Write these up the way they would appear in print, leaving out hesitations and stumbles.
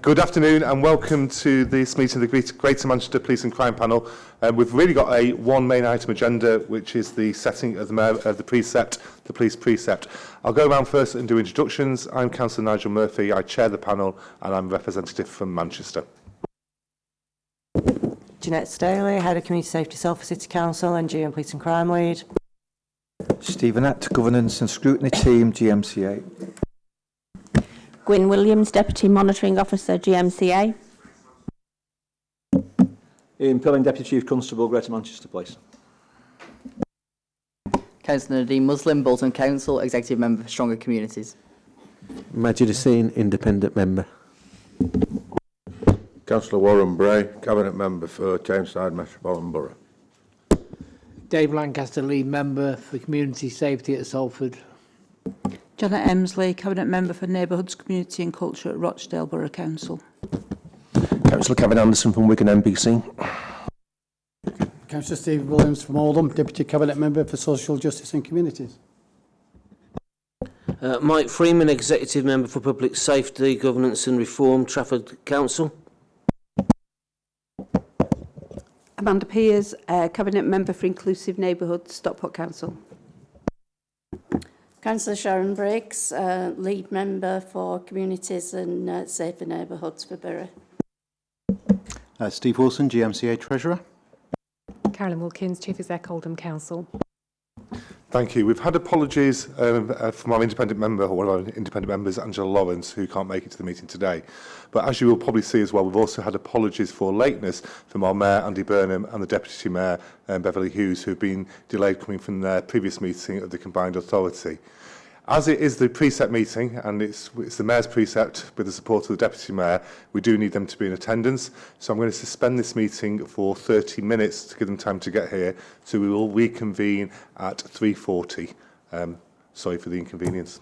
Good afternoon and welcome to this meeting of the Greater Manchester Police and Crime Panel. We've really got one main item agenda, which is the setting of the precept, the police precept. I'll go around first and do introductions. I'm Councillor Nigel Murphy, I chair the panel and I'm representative from Manchester. Jeanette Staley, Head of Community Safety Salford City Council and GM Police and Crime Lead. Stephen Att, Governance and Scrutiny Team, GMCA. Gwyn Williams, Deputy Monitoring Officer, GMCA. Ian Pilling, Deputy Chief Constable, Greater Manchester Police. Councillor Nadine Muslim, Bolton Council, Executive Member for Stronger Communities. Majid Hussain, Independent Member. Councillor Warren Bray, Cabinet Member for Tameside Metropolitan Borough. Dave Lancaster, Lead Member for Community Safety at Salford. Janet Emsley, Cabinet Member for Neighbourhoods, Community and Culture at Rochdale Borough Council. Councillor Kevin Anderson from Wigan MBC. Councillor Steve Williams from Oldham, Deputy Cabinet Member for Social Justice and Communities. Mike Freeman, Executive Member for Public Safety, Governance and Reform, Trafford Council. Amanda Pears, Cabinet Member for Inclusive Neighbourhoods, Stockport Council. Councillor Sharon Briggs, Lead Member for Communities and Safer Neighbourhoods for Borough. Steve Wilson, GMCA Treasurer. Carolyn Wilkins, Chief Exec, Oldham Council. Thank you. We've had apologies from our independent member, or one of our independent members, Angela Lawrence, who can't make it to the meeting today. But as you will probably see as well, we've also had apologies for lateness from our Mayor, Andy Burnham, and the Deputy Mayor, Beverly Hughes, who have been delayed coming from their previous meeting of the Combined Authority. As it is the precept meeting, and it's the Mayor's precept with the support of the Deputy Mayor, we do need them to be in attendance. So I'm going to suspend this meeting for 30 minutes to give them time to get here. So we will reconvene at 3:40. Sorry for the inconvenience.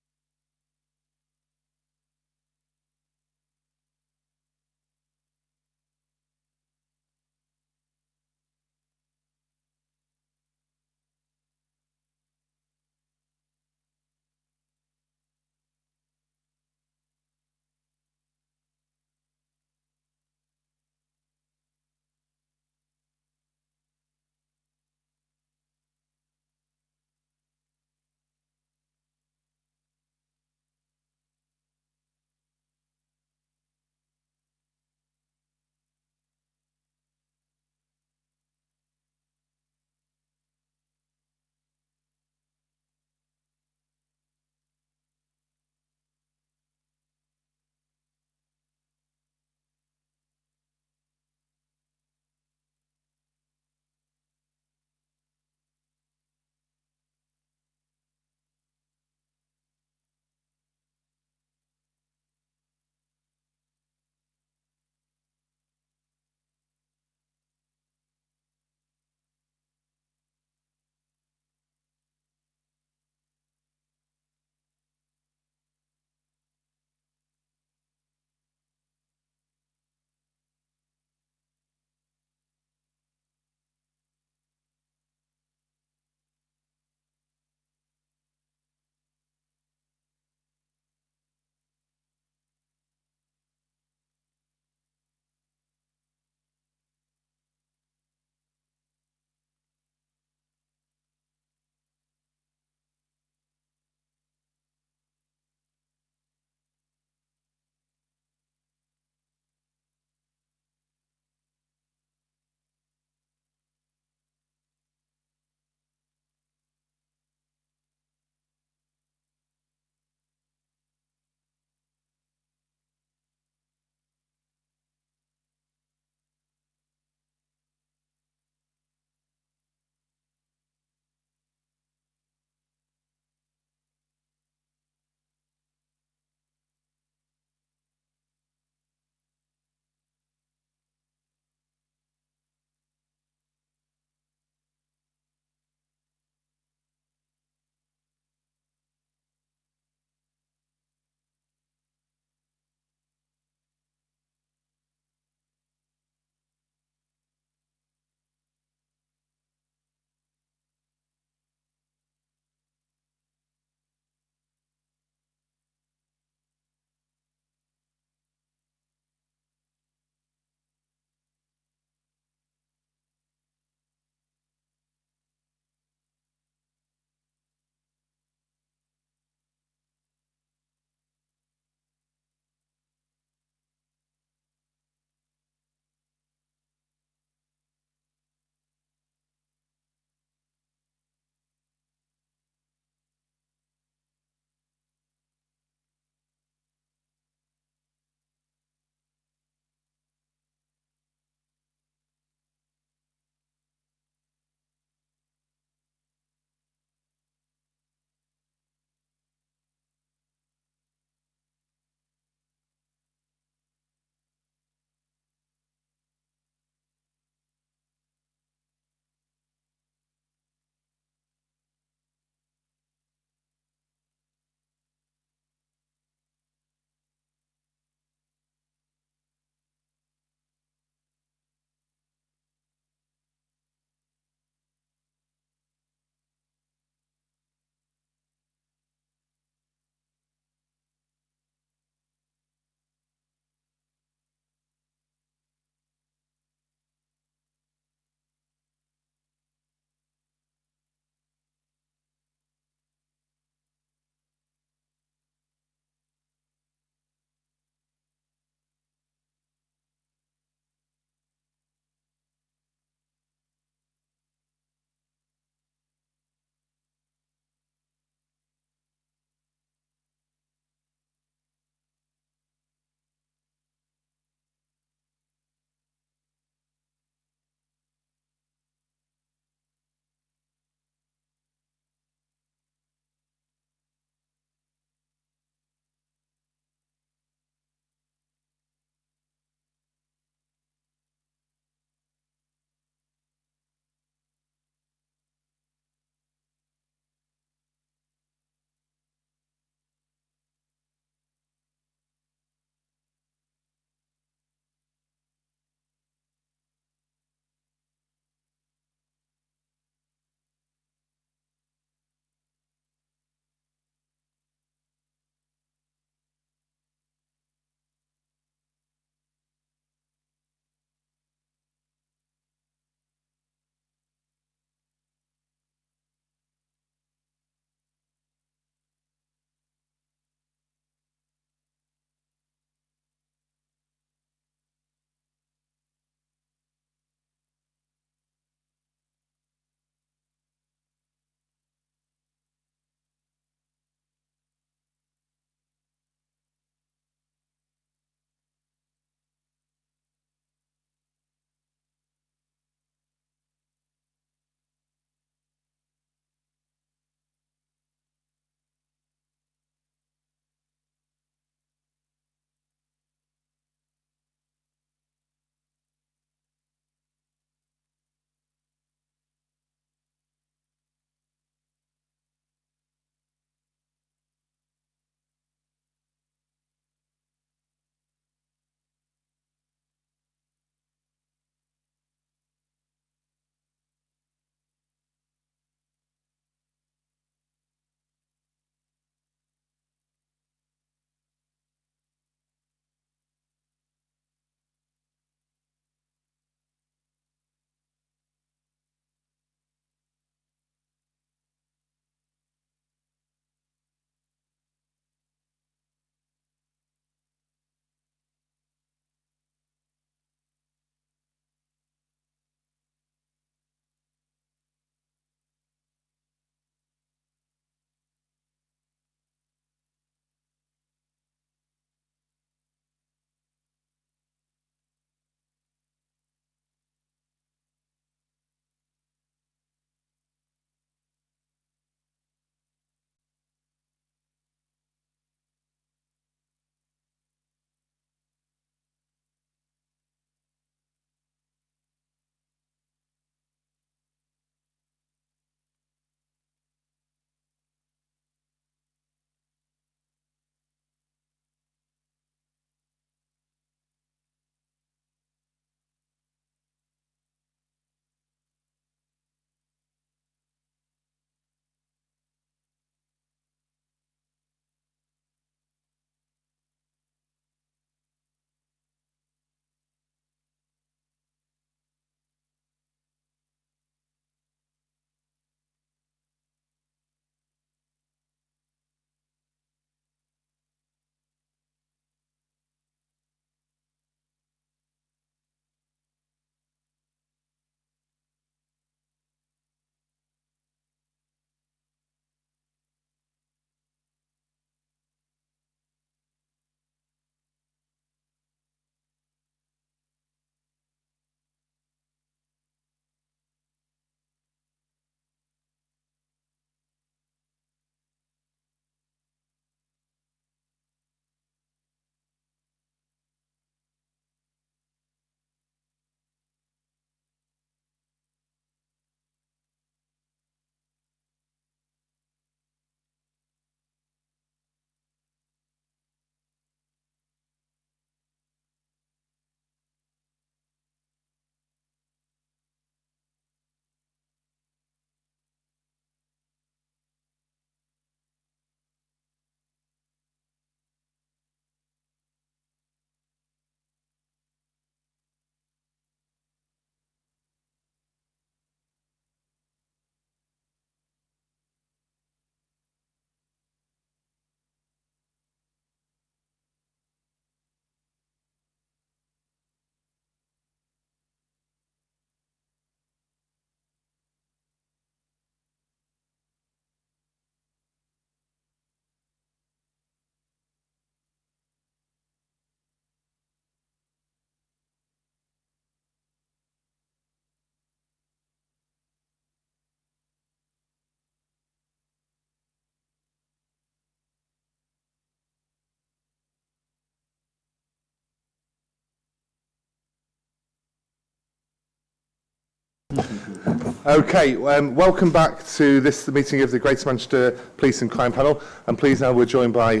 Okay, welcome back to the meeting of the Greater Manchester Police and Crime Panel. And please now we're joined by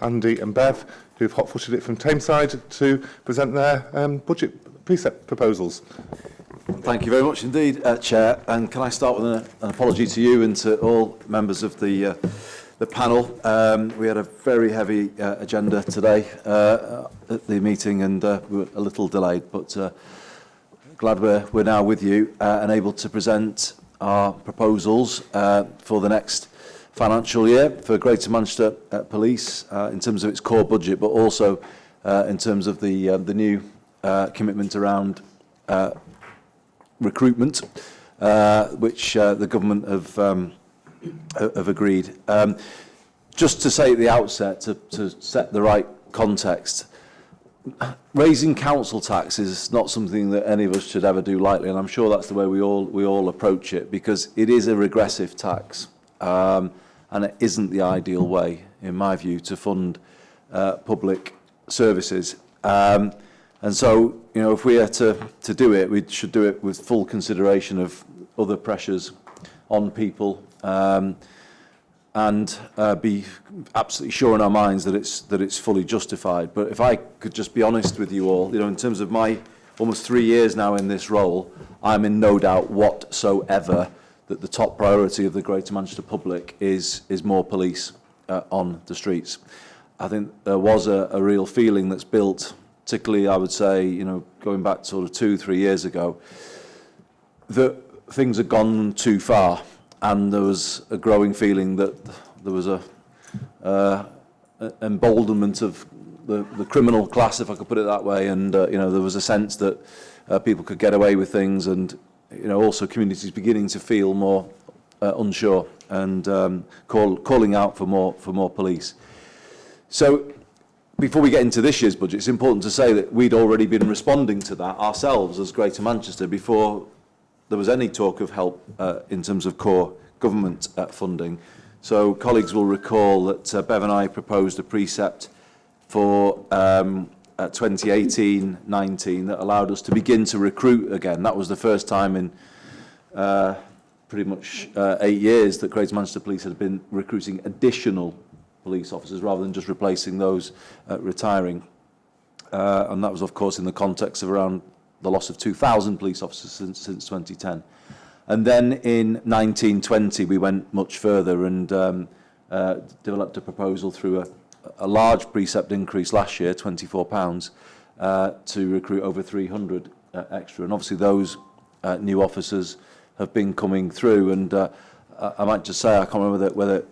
Andy and Bev, who've hot-footed it from Tameside to present their budget precept proposals. Thank you very much indeed, Chair. And can I start with an apology to you and to all members of the panel. We had a very heavy agenda today at the meeting, and we were a little delayed, but glad we're now with you and able to present our proposals for the next financial year for Greater Manchester Police in terms of its core budget, but also in terms of the new commitment around recruitment, which the government have agreed. Just to say at the outset, to set the right context, raising council tax is not something that any of us should ever do lightly, and I'm sure that's the way we all approach it, because it is a regressive tax, and it isn't the ideal way, in my view, to fund public services. And so, you know, if we are to do it, we should do it with full consideration of other pressures on people, and be absolutely sure in our minds that it's fully justified. But if I could just be honest with you all, you know, in terms of my almost 3 years now in this role, I'm in no doubt whatsoever that the top priority of the Greater Manchester public is more police on the streets. I think there was a real feeling that's built, particularly I would say, you know, going back sort of 2-3 years ago, that things had gone too far. And there was a growing feeling that there was a emboldenment of the criminal class, if I could put it that way, and you know, there was a sense that people could get away with things, and you know, also communities beginning to feel more unsure and calling out for more police. So, before we get into this year's budget, it's important to say that we'd already been responding to that ourselves as Greater Manchester before there was any talk of help in terms of core government funding. So colleagues will recall that Bev and I proposed a precept for 2018-19 that allowed us to begin to recruit again. That was the first time in pretty much 8 years that Greater Manchester Police had been recruiting additional police officers rather than just replacing those retiring. And that was, of course, in the context of around the loss of 2,000 police officers since 2010. And then in 1920, we went much further and developed a proposal through a large precept increase last year, £24, to recruit over 300 extra. And obviously those new officers have been coming through. And I might just say, I can't remember whether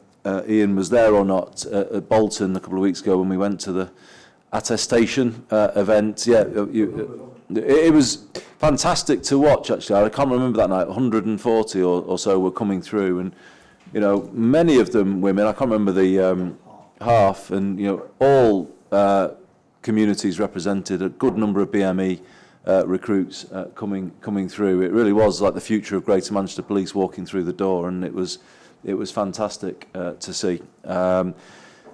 Ian was there or not at Bolton a couple of weeks ago when we went to the attestation event. Yeah, it was fantastic to watch, actually. I can't remember that night. 140 or so were coming through, and you know, many of them women. I can't remember the half, and you know, all communities represented. A good number of BME recruits coming through. It really was like the future of Greater Manchester Police walking through the door, and it was fantastic to see.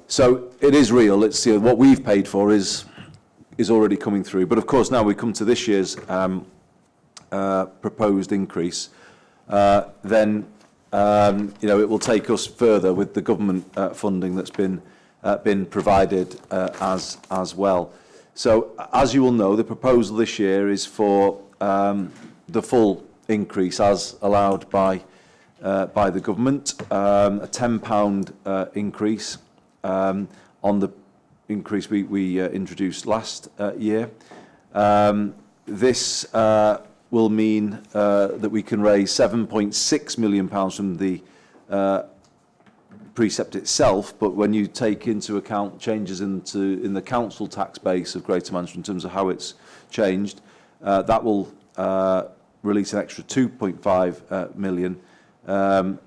So it is real. It's, you know, what we've paid for is already coming through. But of course, now we come to this year's proposed increase. Then you know, it will take us further with the government funding that's been provided as well. So as you will know, the proposal this year is for the full increase as allowed by the government, a £10 increase on the increase we introduced last year. This will mean that we can raise £7.6 million from the precept itself, but when you take into account changes in the council tax base of Greater Manchester in terms of how it's changed, that will release an extra £2.5 million. And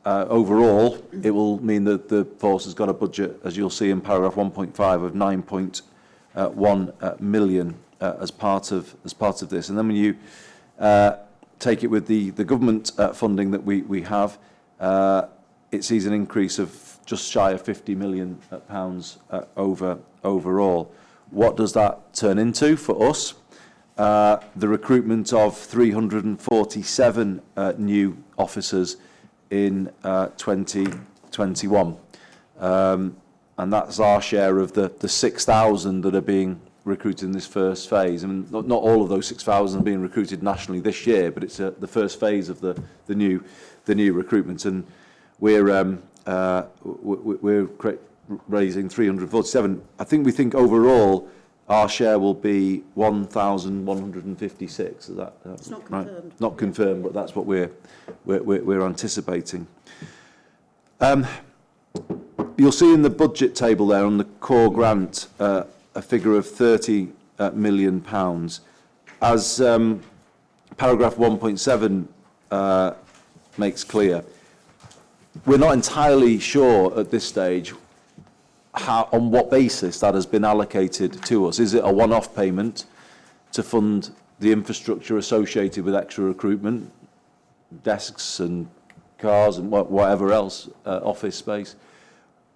overall, it will mean that the force has got a budget, as you'll see in paragraph 1.5, of 9.1 million as part of this. And then when you take it with the government funding that we have, it sees an increase of just shy of £50 million overall. What does that turn into for us? the recruitment of 347 new officers in 2021. And that's our share of the 6,000 that are being recruited in this first phase. I mean, not all of those 6,000 are being recruited nationally this year, but it's the first phase of the new recruitment. And we're raising 347. I think we think overall our share will be 1,156. Is that it's not right? confirmed. Not confirmed, but that's what we're anticipating. You'll see in the budget table there on the core grant a figure of £30 million. As paragraph 1.7 makes clear, we're not entirely sure at this stage on what basis that has been allocated to us. Is it a one-off payment to fund the infrastructure associated with extra recruitment, desks and cars and whatever else, office space?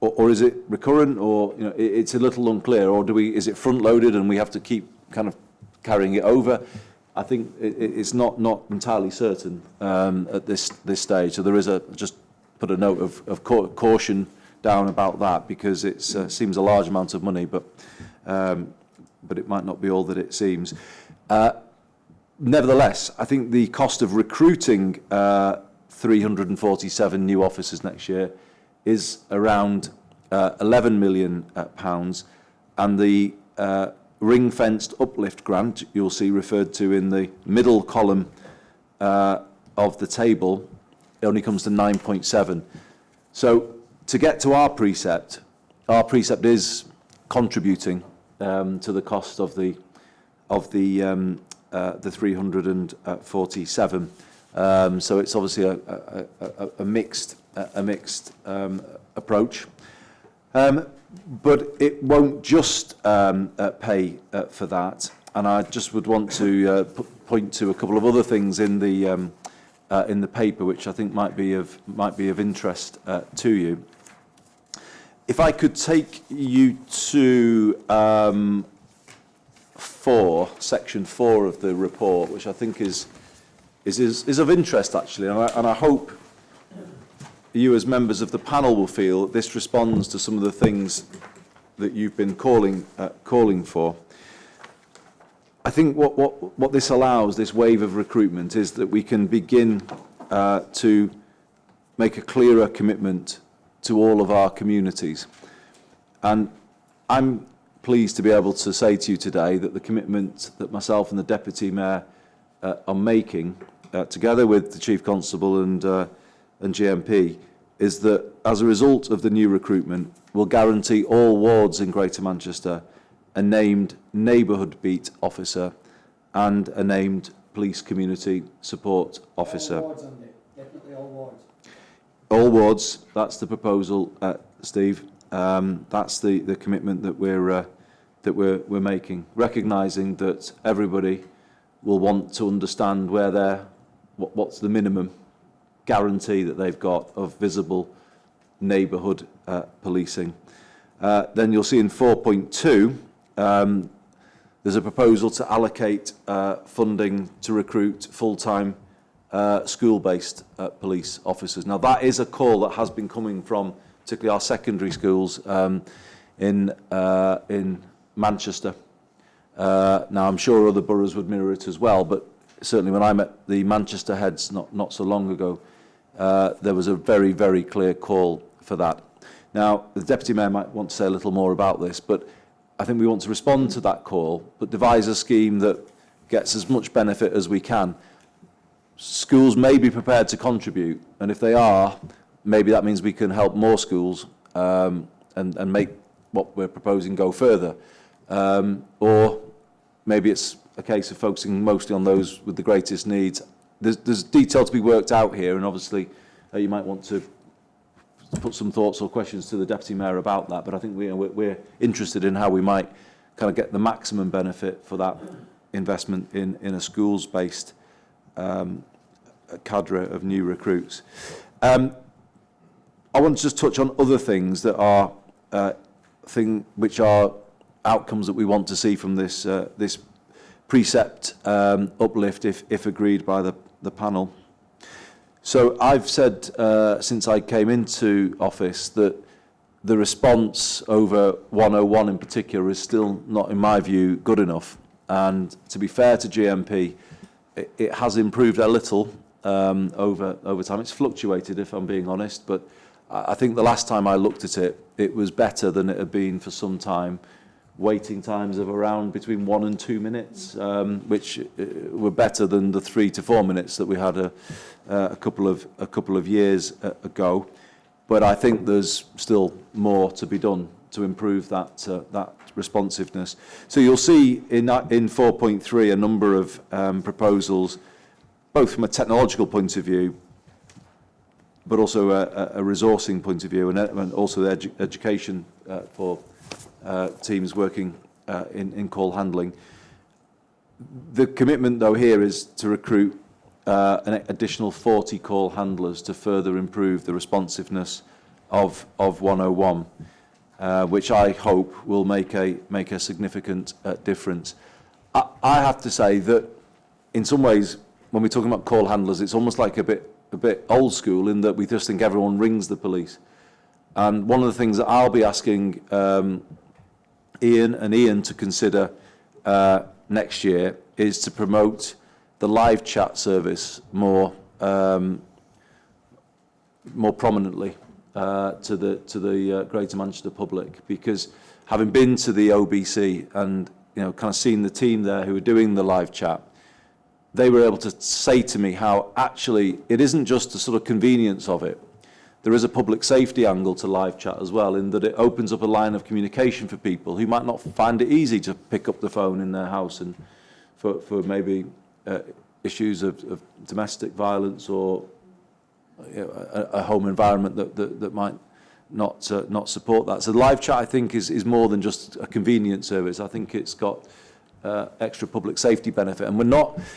Or is it recurrent, or it's a little unclear, or is it front-loaded and we have to keep kind of carrying it over? I think it's not entirely certain at this stage. So there is just put a note of caution down about that, because it seems a large amount of money, but it might not be all that it seems. Nevertheless, I think the cost of recruiting 347 new officers next year is around £11 million, and the ring-fenced uplift grant you'll see referred to in the middle column of the table only comes to 9.7. So to get to our precept is contributing to the cost of the 347. So it's obviously a mixed approach, but it won't just pay for that. And I just would want to point to a couple of other things in the paper which I think might be of interest to you. If I could take you to section 4 of the report, which I think is of interest actually, and I hope you as members of the panel will feel that this responds to some of the things that you've been calling for. I think what this allows, this wave of recruitment, is that we can begin to make a clearer commitment to all of our communities. And I'm pleased to be able to say to you today that the commitment that myself and the Deputy Mayor are making, together with the Chief Constable and GMP, is that as a result of the new recruitment, we'll guarantee all wards in Greater Manchester a named neighbourhood beat officer and a named police community support officer. All wards, Andy. Definitely all wards. All wards, that's the proposal, Steve. That's the commitment that we're making, recognising that everybody will want to understand what's the minimum guarantee that they've got of visible neighbourhood policing. Then you'll see in 4.2 there's a proposal to allocate funding to recruit full-time school-based police officers. Now that is a call that has been coming from particularly our secondary schools in Manchester. Now I'm sure other boroughs would mirror it as well, but certainly when I met the Manchester heads not so long ago, there was a very, very clear call for that. Now, the Deputy Mayor might want to say a little more about this, but I think we want to respond to that call, but devise a scheme that gets as much benefit as we can. Schools may be prepared to contribute, and if they are, maybe that means we can help more schools and make what we're proposing go further. Or maybe it's a case of focusing mostly on those with the greatest needs. There's detail to be worked out here, and obviously you might want to put some thoughts or questions to the Deputy Mayor about that, but I think we're interested in how we might kind of get the maximum benefit for that investment in a schools-based cadre of new recruits. I want to just touch on other things that are which are outcomes that we want to see from this precept uplift if agreed by the panel. So I've said since I came into office that the response over 101 in particular is still not, in my view, good enough. And to be fair to GMP, it has improved a little over time. It's fluctuated, if I'm being honest, but I think the last time I looked at it, it was better than it had been for some time. Waiting times of around between 1 and 2 minutes, which were better than the 3 to 4 minutes that we had a couple of years ago. But I think there's still more to be done to improve that responsiveness. So you'll see in 4.3 a number of proposals, both from a technological point of view, but also a resourcing point of view, and also the education for teams working in call handling. The commitment, though, here is to recruit an additional 40 call handlers to further improve the responsiveness of 101, which I hope will make a significant difference. I have to say that in some ways, when we're talking about call handlers, it's almost like a bit old school in that we just think everyone rings the police. And one of the things that I'll be asking Ian to consider next year is to promote the live chat service more prominently to the Greater Manchester public, because having been to the OBC and kind of seen the team there who were doing the live chat, they were able to say to me how actually it isn't just the sort of convenience of it. There is a public safety angle to live chat as well, in that it opens up a line of communication for people who might not find it easy to pick up the phone in their house, and for maybe issues of domestic violence or a home environment that might not support that. So live chat, I think, is more than just a convenient service. I think it's got extra public safety benefit, and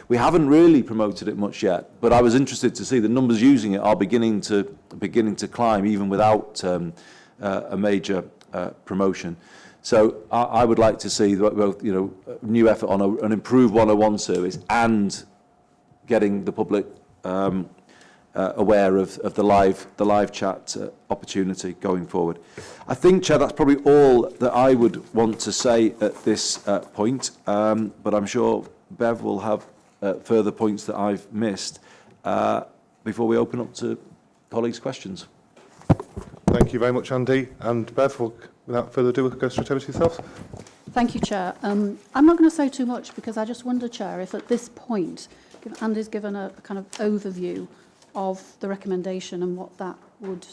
we haven't really promoted it much yet. But I was interested to see the numbers using it are beginning to climb, even without a major promotion. So I would like to see both, new effort on an improved 101 service and getting the public aware of the live chat opportunity going forward. I think, Chair, that's probably all that I would want to say at this point, but I'm sure Bev will have further points that I've missed before we open up to colleagues' questions. Thank you very much, Andy. And Bev, without further ado, we'll go straight over to yourself. Thank you, Chair. I'm not going to say too much, because I just wonder, Chair, if at this point Andy's given a kind of overview of the recommendation and what that would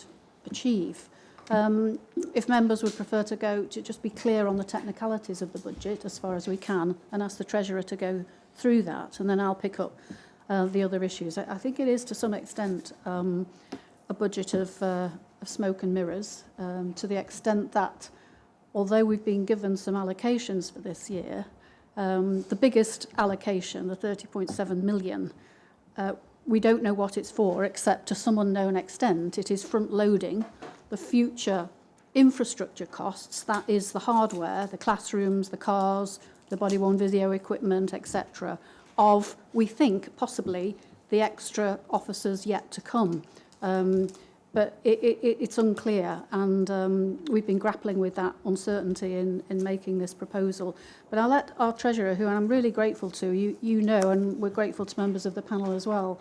achieve. If members would prefer to just be clear on the technicalities of the budget as far as we can, and ask the Treasurer to go through that, and then I'll pick up the other issues. I think it is to some extent a budget of smoke and mirrors, to the extent that although we've been given some allocations for this year, the biggest allocation, the 30.7 million, we don't know what it's for, except to some unknown extent. It is front-loading the future infrastructure costs, that is the hardware, the classrooms, the cars, the body-worn video equipment, etc., of, we think, possibly the extra officers yet to come. But it's unclear, and we've been grappling with that uncertainty in making this proposal. But I'll let our Treasurer, who I'm really grateful to, you know, and we're grateful to members of the panel as well,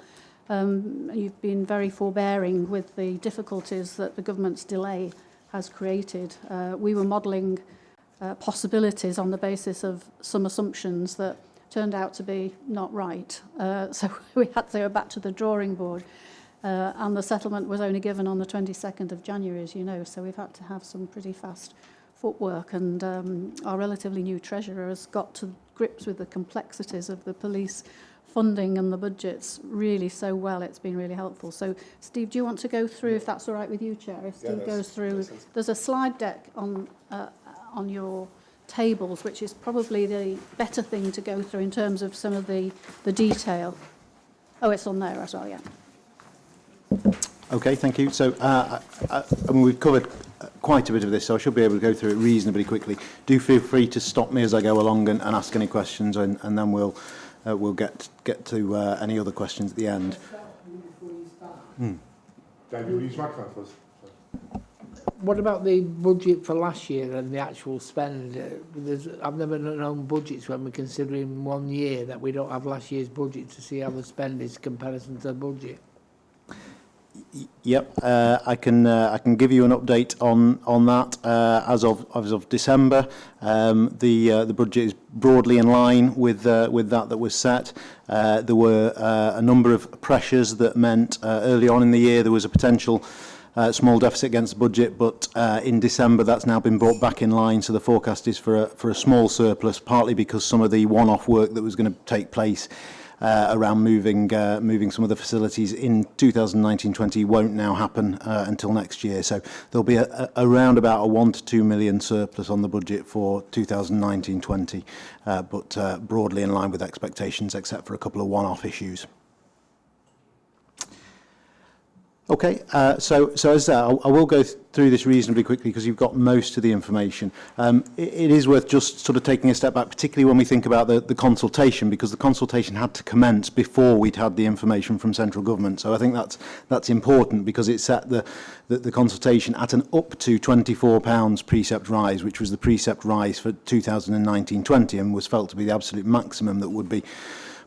you've been very forbearing with the difficulties that the government's delay has created. We were modelling possibilities on the basis of some assumptions that turned out to be not right. So we had to go back to the drawing board. And the settlement was only given on the 22nd of January, as you know, so we've had to have some pretty fast footwork, and our relatively new Treasurer has got to grips with the complexities of the police funding and the budgets really so well. It's been really helpful. So, Steve, do you want to go through, if that's all right with you, Chair? If Steve goes through, there's a slide deck on your tables, which is probably the better thing to go through in terms of some of the detail. Oh, it's on there as well, yeah. Okay, thank you. So we've covered quite a bit of this, so I should be able to go through it reasonably quickly. Do feel free to stop me as I go along and ask any questions, and then we'll get to any other questions at the end. David, will you use the microphone for us? What about the budget for last year and the actual spend? I've never known budgets when we're considering 1 year that we don't have last year's budget to see how the spend is in comparison to the budget. Yep, I can give you an update on that. As of December, the budget is broadly in line with that was set. There were a number of pressures that meant early on in the year there was a potential small deficit against the budget, but in December that's now been brought back in line, so the forecast is for a small surplus, partly because some of the one-off work that was going to take place around moving some of the facilities in 2019-20 won't now happen until next year. So there'll be around about a 1 to 2 million surplus on the budget for 2019-20, but broadly in line with expectations, except for a couple of one-off issues. Okay, so as I say, I will go through this reasonably quickly because you've got most of the information. It is worth just sort of taking a step back, particularly when we think about the consultation, because the consultation had to commence before we'd had the information from central government. So I think that's important because it set the consultation at an up to £24 precept rise, which was the precept rise for 2019-20 and was felt to be the absolute maximum that would be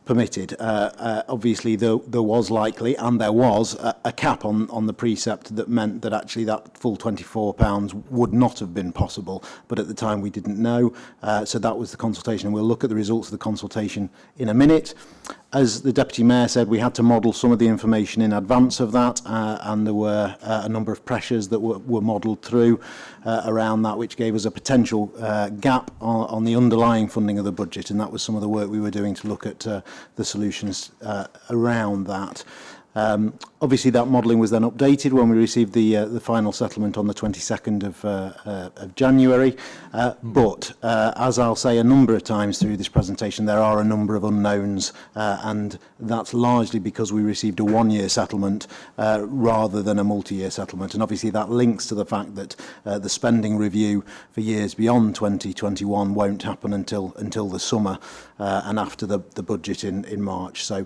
permitted. Obviously, there was likely, and there was, a cap on the precept that meant that actually that full £24 would not have been possible, but at the time we didn't know, so that was the consultation, and we'll look at the results of the consultation in a minute. As the Deputy Mayor said, we had to model some of the information in advance of that, and there were a number of pressures that were modelled through around that, which gave us a potential gap on the underlying funding of the budget, and that was some of the work we were doing to look at the solutions around that. Obviously, that modelling was then updated when we received the final settlement on the 22nd of January. But as I'll say a number of times through this presentation, there are a number of unknowns, and that's largely because we received a one-year settlement rather than a multi-year settlement. And obviously, that links to the fact that the spending review for years beyond 2021 won't happen until the summer and after the budget in March. So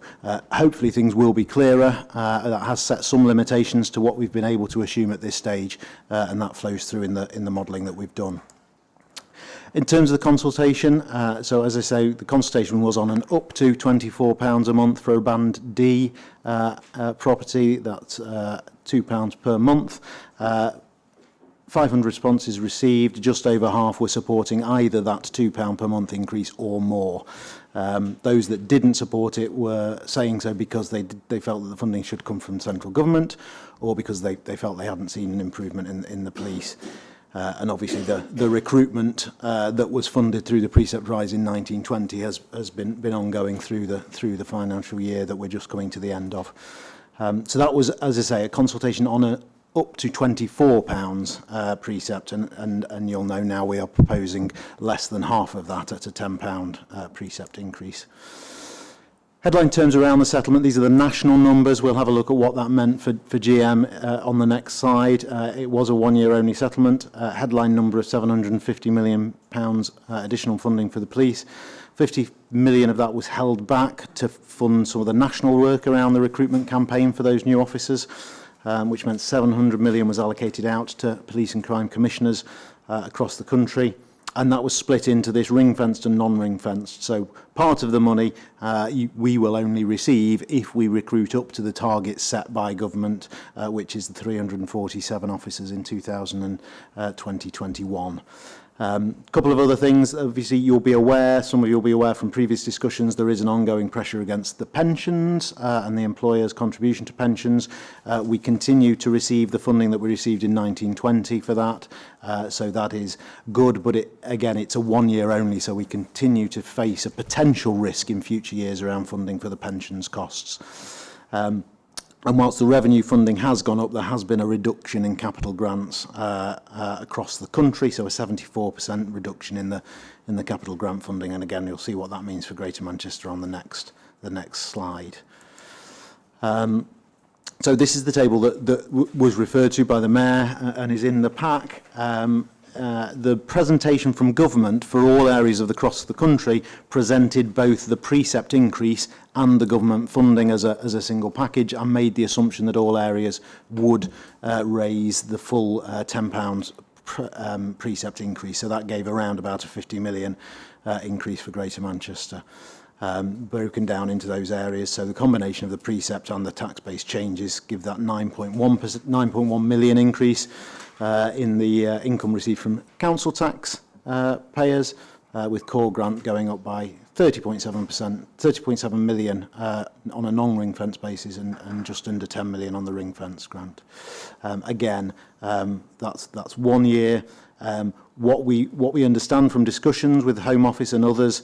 hopefully things will be clearer. That has set some limitations to what we've been able to assume at this stage, and that flows through in the modelling that we've done. In terms of the consultation, so as I say, the consultation was on an up to £24 a month for a Band D property. That's £2 per month. 500 responses received, just over half were supporting either that £2 per month increase or more. Those that didn't support it were saying so because they felt that the funding should come from central government, or because they felt they hadn't seen an improvement in the police. And obviously the recruitment that was funded through the precept rise in 1920 has been ongoing through the financial year that we're just coming to the end of. So that was, as I say, a consultation on a up to £24 precept, and you'll know now we are proposing less than half of that at a £10 precept increase. Headline terms around the settlement, these are the national numbers. We'll have a look at what that meant for GM on the next slide. It was a one-year only settlement. Headline number of £750 million additional funding for the police. 50 million of that was held back to fund some of the national work around the recruitment campaign for those new officers, which meant 700 million was allocated out to police and crime commissioners across the country. And that was split into this ring-fenced and non-ring-fenced. So part of the money we will only receive if we recruit up to the target set by government, which is the 347 officers in 2020-21. A couple of other things, obviously you'll be aware, some of you will be aware from previous discussions, there is an ongoing pressure against the pensions and the employer's contribution to pensions. We continue to receive the funding that we received in 1920 for that, so that is good, but again it's a one-year only, so we continue to face a potential risk in future years around funding for the pensions costs. And whilst the revenue funding has gone up, there has been a reduction in capital grants across the country, so a 74% reduction in the capital grant funding. And again, you'll see what that means for Greater Manchester on the next slide. So this is the table that was referred to by the Mayor and is in the pack. The presentation from government for all areas across the country presented both the precept increase and the government funding as a single package, and made the assumption that all areas would raise the full £10 precept increase. So that gave around about a 50 million increase for Greater Manchester. Broken down into those areas. So the combination of the precept and the tax-based changes give that 9.1 million increase in the income received from council tax payers, with core grant going up by 30.7%, 30.7 million on a non-ring fence basis, and just under 10 million on the ring fence grant. Again, that's 1 year. What we understand from discussions with the Home Office and others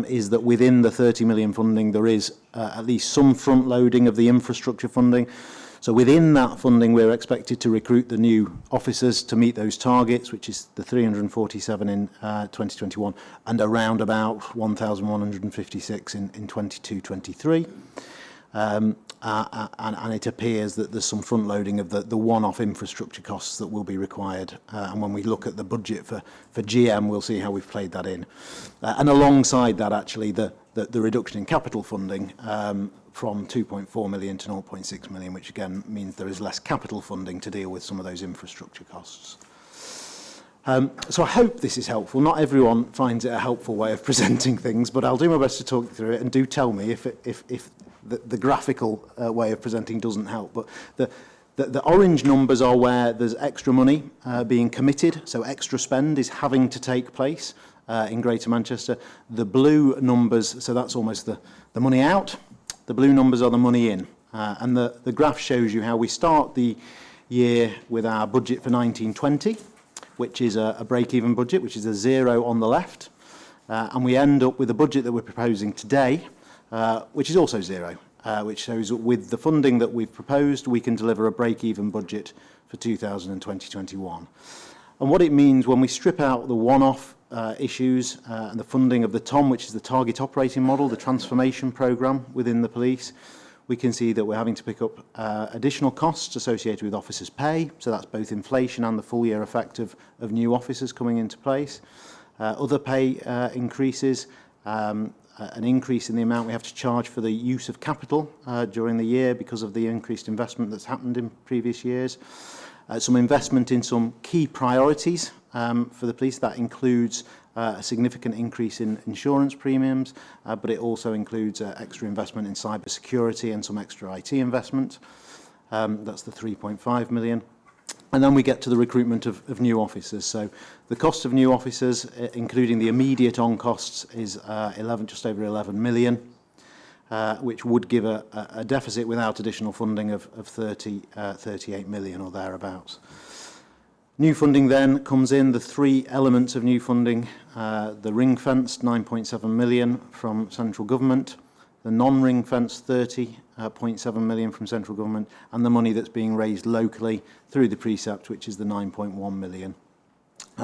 is that within the 30 million funding there is at least some front loading of the infrastructure funding. So within that funding we're expected to recruit the new officers to meet those targets, which is the 347 in 2021 and around about 1,156 in 22-23. And it appears that there's some front loading of the one-off infrastructure costs that will be required, and when we look at the budget for GM we'll see how we've played that in, and alongside that actually the reduction in capital funding from 2.4 million to 0.6 million, which again means there is less capital funding to deal with some of those infrastructure costs. So I hope this is helpful. Not everyone finds it a helpful way of presenting things, but I'll do my best to talk you through it, and do tell me if the graphical way of presenting doesn't help. But the orange numbers are where there's extra money being committed, so extra spend is having to take place in Greater Manchester. The blue numbers, so that's almost the money out. The blue numbers are the money in. And the graph shows you how we start the year with our budget for 1920, which is a break-even budget, which is a 0 on the left. And we end up with a budget that we're proposing today, which is also 0, which shows that with the funding that we've proposed, we can deliver a break-even budget for 2020-21. And what it means when we strip out the one-off issues and the funding of the TOM, which is the target operating model, the transformation programme within the police, we can see that we're having to pick up additional costs associated with officers' pay, so that's both inflation and the full year effect of new officers coming into place. Other pay increases, an increase in the amount we have to charge for the use of capital during the year because of the increased investment that's happened in previous years. Some investment in some key priorities for the police. That includes a significant increase in insurance premiums, but it also includes extra investment in cyber security and some extra IT investment. That's the 3.5 million. And then we get to the recruitment of new officers. So the cost of new officers, including the immediate on costs, is just over 11 million, which would give a deficit without additional funding of 38 million or thereabouts. New funding then comes in, the three elements of new funding, the ring-fenced 9.7 million from central government, the non-ring-fenced 30.7 million from central government, and the money that's being raised locally through the precept, which is the 9.1 million.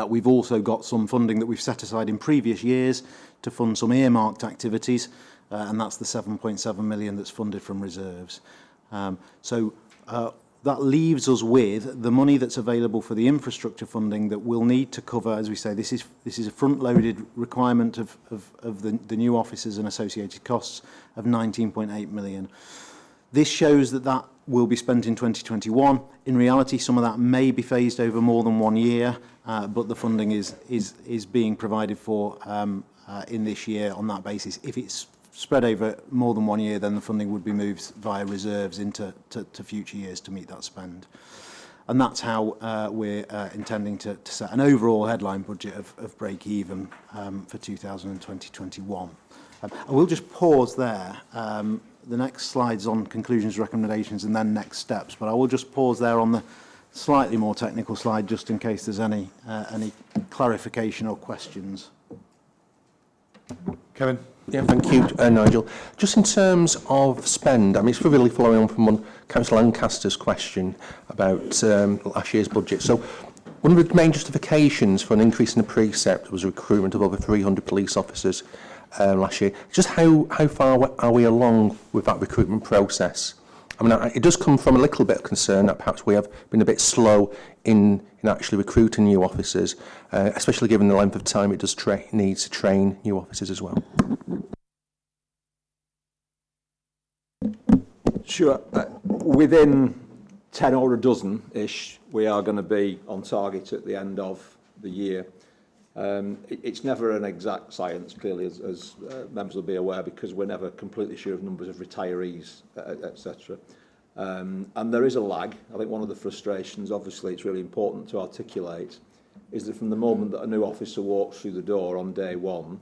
We've also got some funding that we've set aside in previous years to fund some earmarked activities, and that's the 7.7 million that's funded from reserves. That leaves us with the money that's available for the infrastructure funding that we'll need to cover. As we say, this is a front-loaded requirement of the new officers and associated costs of 19.8 million. This shows that will be spent in 2021. In reality, some of that may be phased over more than 1 year, but the funding is being provided for in this year on that basis. If it's spread over more than 1 year, then the funding would be moved via reserves into future years to meet that spend. And that's how we're intending to set an overall headline budget of break-even for 2020-21. I will just pause there. The next slide's on conclusions, recommendations, and then next steps, but I will just pause there on the slightly more technical slide just in case there's any clarification or questions. Kevin? Yeah, thank you, Nigel. Just in terms of spend, I mean, it's really following on from Councillor Lancaster's question about last year's budget. So one of the main justifications for an increase in the precept was a recruitment of over 300 police officers last year. Just how far are we along with that recruitment process? I mean, it does come from a little bit of concern that perhaps we have been a bit slow in actually recruiting new officers, especially given the length of time it does needs to train new officers as well. Sure. Within 10 or a dozen-ish, we are going to be on target at the end of the year. It's never an exact science, clearly, as members will be aware, because we're never completely sure of numbers of retirees, etc. And there is a lag. I think one of the frustrations, obviously, it's really important to articulate, is that from the moment that a new officer walks through the door on day one,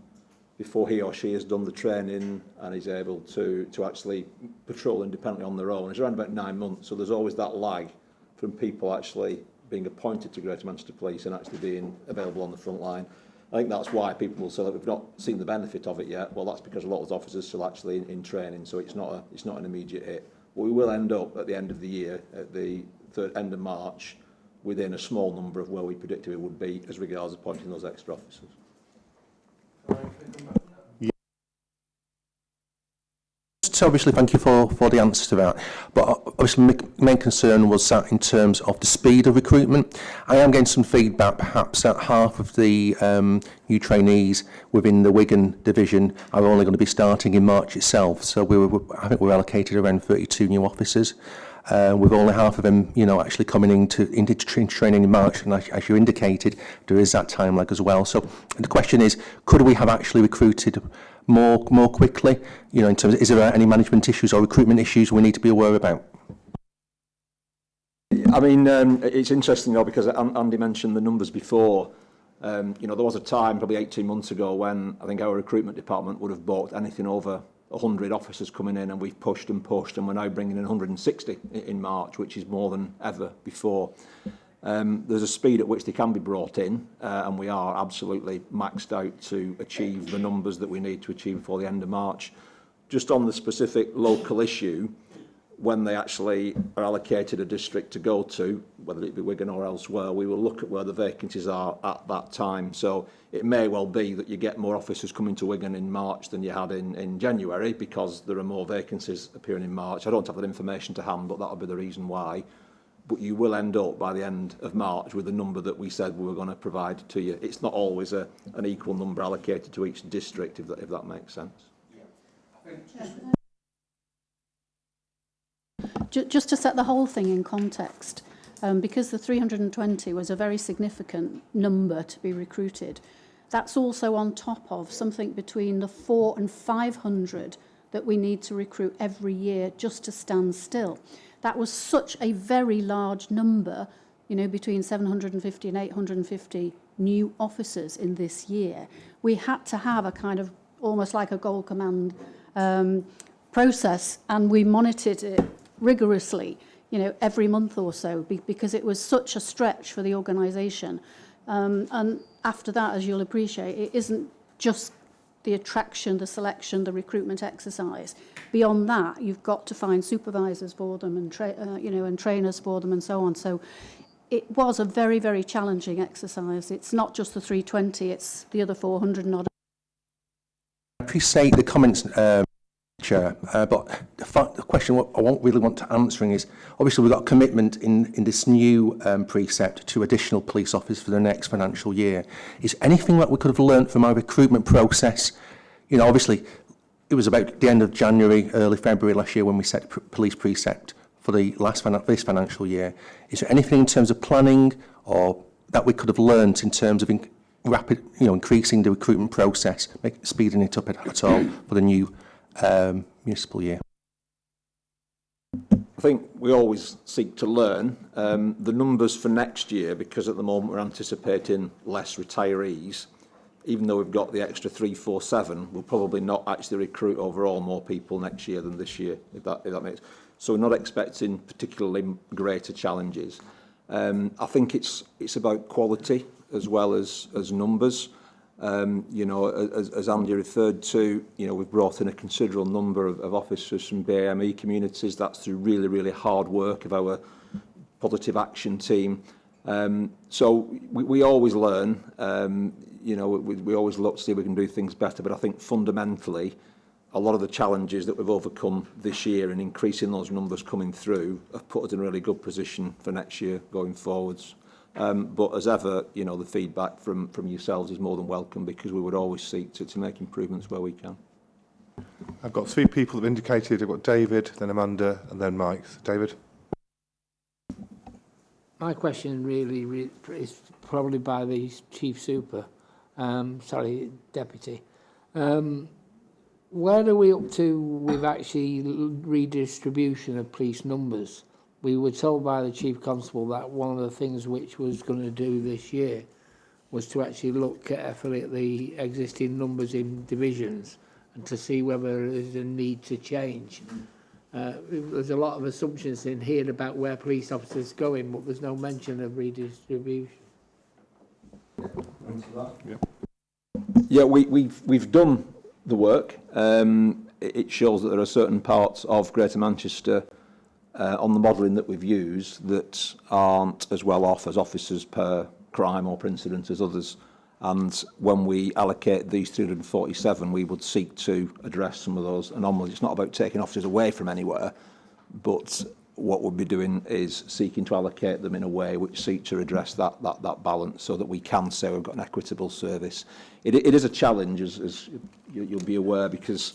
before he or she has done the training and is able to actually patrol independently on their own, it's around about 9 months. So there's always that lag from people actually being appointed to Greater Manchester Police and actually being available on the front line. I think that's why people will say that we've not seen the benefit of it yet. Well, that's because a lot of those officers are still actually in training, so it's not an immediate hit. But we will end up at the end of the year, at the end of March, within a small number of where we predicted it would be as regards appointing those extra officers. So obviously, thank you for the answer to that. But obviously, my main concern was that in terms of the speed of recruitment, I am getting some feedback perhaps that half of the new trainees within the Wigan division are only going to be starting in March itself. So I think we're allocated around 32 new officers. With only half of them, actually coming into training in March, and as you indicated, there is that time lag as well. So the question is, could we have actually recruited more quickly? In terms of, is there any management issues or recruitment issues we need to be aware about? I mean, it's interesting though, because Andy mentioned the numbers before. There was a time, probably 18 months ago, when I think our recruitment department would have bought anything over 100 officers coming in, and we've pushed, and we're now bringing in 160 in March, which is more than ever before. There's a speed at which they can be brought in, and we are absolutely maxed out to achieve the numbers that we need to achieve before the end of March. Just on the specific local issue, when they actually are allocated a district to go to, whether it be Wigan or elsewhere, we will look at where the vacancies are at that time. So it may well be that you get more officers coming to Wigan in March than you had in January, because there are more vacancies appearing in March. I don't have that information to hand, but that'll be the reason why. But you will end up by the end of March with the number that we said we were going to provide to you. It's not always an equal number allocated to each district, if that makes sense. Just to set the whole thing in context, because the 320 was a very significant number to be recruited, that's also on top of something between the 400 and 500 that we need to recruit every year just to stand still. That was such a very large number, between 750 and 850 new officers in this year. We had to have a kind of almost like a goal command process, and we monitored it rigorously, every month or so, because it was such a stretch for the organisation. And after that, as you'll appreciate, it isn't just the attraction, the selection, the recruitment exercise. Beyond that, you've got to find supervisors for them and and trainers for them and so on. So it was a very, very challenging exercise. It's not just the 320, it's the other 400 and odd. I appreciate the comments, Chair, but the question I really want to answering is, obviously we've got a commitment in this new precept to additional police officers for the next financial year. Is anything that we could have learnt from our recruitment process? Obviously it was about the end of January, early February last year when we set police precept for the this financial year. Is there anything in terms of planning or that we could have learnt in terms of increasing the recruitment process, speeding it up at all for the new municipal year? I think we always seek to learn. The numbers for next year, because at the moment we're anticipating less retirees, even though we've got the extra 347, we'll probably not actually recruit overall more people next year than this year, if that makes sense. So we're not expecting particularly greater challenges. I think it's about quality as well as numbers. As Andy referred to, we've brought in a considerable number of officers from BAME communities. That's through really, really hard work of our positive action team. So we always learn. We always look to see if we can do things better. But I think fundamentally, a lot of the challenges that we've overcome this year and increasing those numbers coming through have put us in a really good position for next year going forwards. But as ever, you know, the feedback from yourselves is more than welcome, because we would always seek to make improvements where we can. I've got 3 people that have indicated. I've got David, then Amanda, and then Mike. So David. My question really is probably by the Chief Super, Deputy. Where are we up to with actually redistribution of police numbers? We were told by the Chief Constable that one of the things which was going to do this year was to actually look carefully at the existing numbers in divisions and to see whether there's a need to change. There's a lot of assumptions in here about where police officers are going, but there's no mention of redistribution. Yeah, we've done the work. It shows that there are certain parts of Greater Manchester on the modelling that we've used that aren't as well off as officers per crime or per incident as others. And when we allocate these 347, we would seek to address some of those anomalies. It's not about taking officers away from anywhere, but what we'll be doing is seeking to allocate them in a way which seek to address that balance, so that we can say we've got an equitable service. It is a challenge, as you'll be aware, because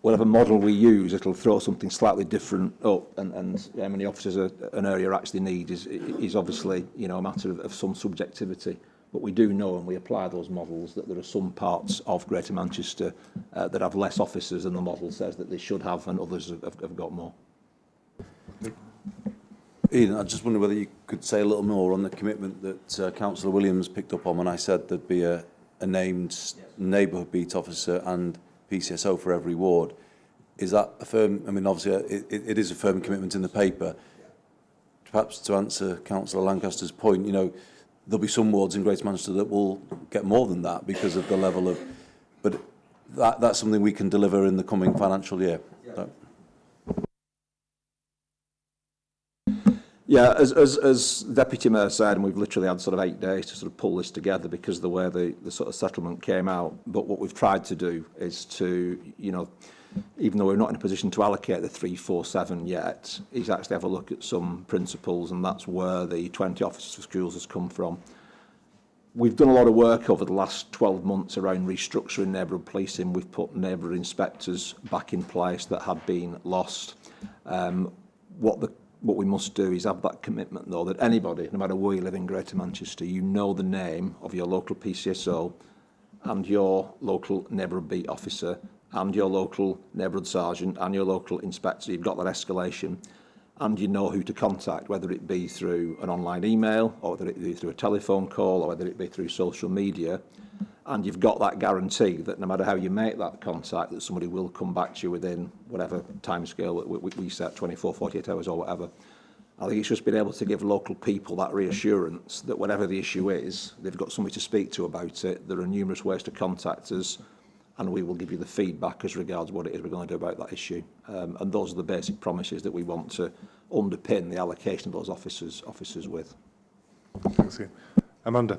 whatever model we use, it'll throw something slightly different up, and how many officers an area actually need is obviously, you know, a matter of some subjectivity. But we do know, and we apply those models, that there are some parts of Greater Manchester that have less officers than the model says that they should have, and others have got more. Ian, I just wonder whether you could say a little more on the commitment that Councillor Williams picked up on when I said there'd be a named neighbourhood beat officer and PCSO for every ward. Is that a firm, I mean, obviously it is a firm commitment in the paper. Perhaps to answer Councillor Lancaster's point, you know, there'll be some wards in Greater Manchester that will get more than that because of the level of, but that's something we can deliver in the coming financial year. So. Yeah, as Deputy Mayor said, and we've literally had sort of 8 days to sort of pull this together because of the way the sort of settlement came out. But what we've tried to do is to, you know, even though we're not in a position to allocate the 347 yet, is actually have a look at some principles, and that's where the 20 officers for schools has come from. We've done a lot of work over the last 12 months around restructuring neighbourhood policing. We've put neighbourhood inspectors back in place that had been lost. What we must do is have that commitment, though, that anybody, no matter where you live in Greater Manchester, you know the name of your local PCSO and your local neighbourhood beat officer and your local neighbourhood sergeant and your local inspector. You've got that escalation, and you know who to contact, whether it be through an online email or whether it be through a telephone call or whether it be through social media. And you've got that guarantee that no matter how you make that contact, that somebody will come back to you within whatever timescale we set, 24, 48 hours or whatever. I think it's just being able to give local people that reassurance that whatever the issue is, they've got somebody to speak to about it. There are numerous ways to contact us, and we will give you the feedback as regards what it is we're going to do about that issue. And those are the basic promises that we want to underpin the allocation of those officers with. Thanks, Ian. Amanda.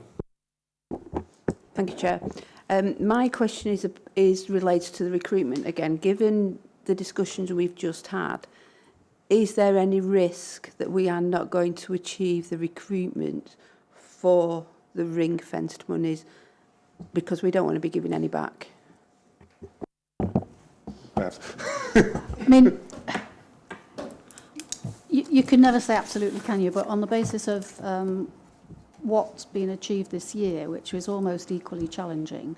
Thank you, Chair. My question is related to the recruitment again. Given the discussions we've just had, is there any risk that we are not going to achieve the recruitment for the ring-fenced monies because we don't want to be giving any back? Perhaps. I mean, you can never say absolutely, can you? But on the basis of what's been achieved this year, which was almost equally challenging,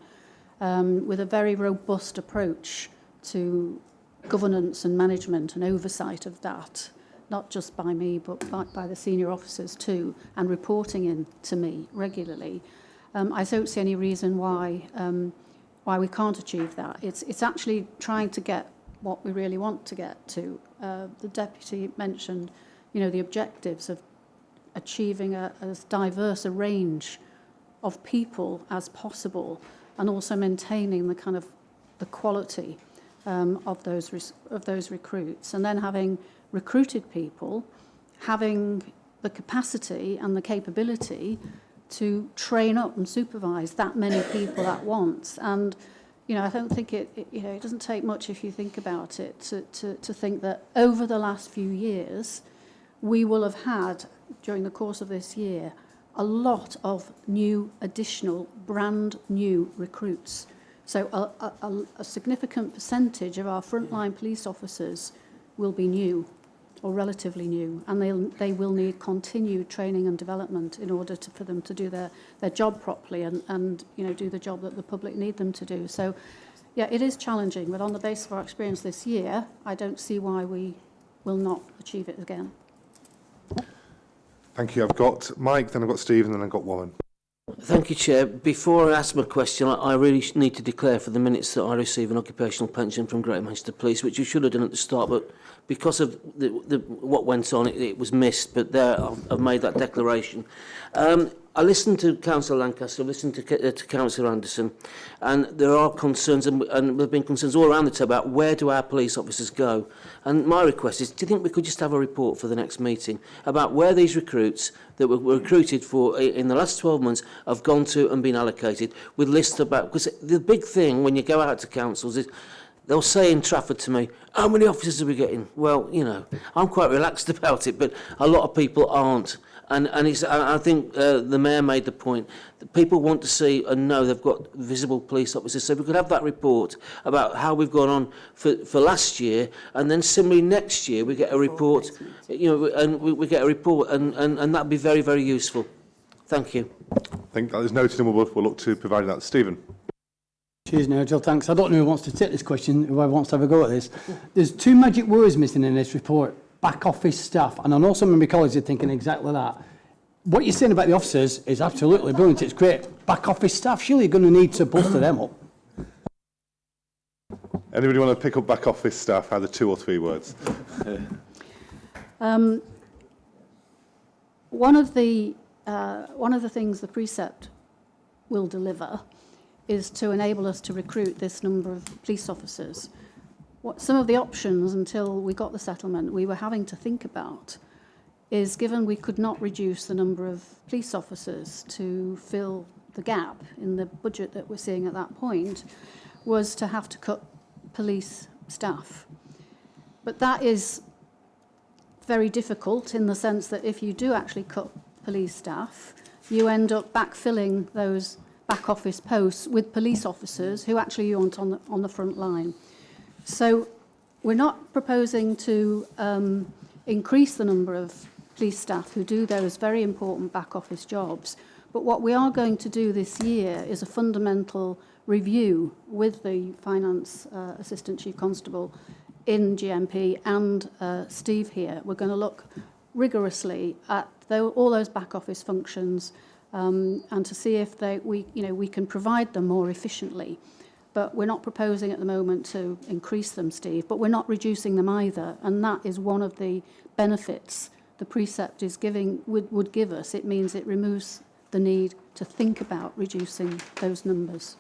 with a very robust approach to governance and management and oversight of that, not just by me, but by the senior officers too, and reporting in to me regularly. I don't see any reason why we can't achieve that. It's actually trying to get what we really want to get to. The Deputy mentioned, you know, the objectives of achieving as diverse a range of people as possible, and also maintaining the kind of the quality of those recruits, and then having recruited people, having the capacity and the capability to train up and supervise that many people at once. And you know, I don't think it doesn't take much if you think about it to think that over the last few years, we will have had, during the course of this year, a lot of new, additional, brand new recruits. So a significant percentage of our frontline police officers will be new or relatively new, and they will need continued training and development in order for them to do their job properly and you know, do the job that the public need them to do. So yeah, it is challenging, but on the basis of our experience this year, I don't see why we will not achieve it again. Thank you. I've got Mike, then I've got Steve, and then I've got Warren. Thank you, Chair. Before I ask my question, I really need to declare for the minutes that I receive an occupational pension from Greater Manchester Police, which you should have done at the start, but because of what went on, it was missed. But there, I've made that declaration. I listened to Councillor Lancaster, I listened to Councillor Anderson, and there are concerns, and there have been concerns all around the table about where do our police officers go. And my request is, do you think we could just have a report for the next meeting about where these recruits that were recruited for in the last 12 months have gone to and been allocated, with lists about, because the big thing when you go out to councils is, they'll say in Trafford to me, how many officers are we getting? Well, you know, I'm quite relaxed about it, but a lot of people aren't. And I think the Mayor made the point that people want to see and know they've got visible police officers. So we could have that report about how we've gone on for last year, and then similarly next year we get a report, you know, and we get a report, and that'd be very, very useful. Thank you. I think that is noted, and we'll look to providing that. Stephen. Cheers, Nigel. Thanks. I don't know who wants to take this question, whoever wants to have a go at this. There's two magic words missing in this report: back office staff. And I know some of my colleagues are thinking exactly that. What you're saying about the officers is absolutely brilliant. It's great. Back office staff, surely you're going to need to bolster them up. Anybody want to pick up back office staff, either 2 or 3 words? One of the things the precept will deliver is to enable us to recruit this number of police officers. Some of the options until we got the settlement we were having to think about is, given we could not reduce the number of police officers to fill the gap in the budget that we're seeing at that point, was to have to cut police staff. But that is very difficult in the sense that if you do actually cut police staff, you end up backfilling those back office posts with police officers who actually you want on the front line. So we're not proposing to increase the number of police staff who do those very important back office jobs. But what we are going to do this year is a fundamental review with the Finance Assistant Chief Constable in GMP and Steve here. We're going to look rigorously at all those back office functions and to see if we can provide them more efficiently. But we're not proposing at the moment to increase them, Steve, but we're not reducing them either. And that is one of the benefits the precept is would give us. It means it removes the need to think about reducing those numbers.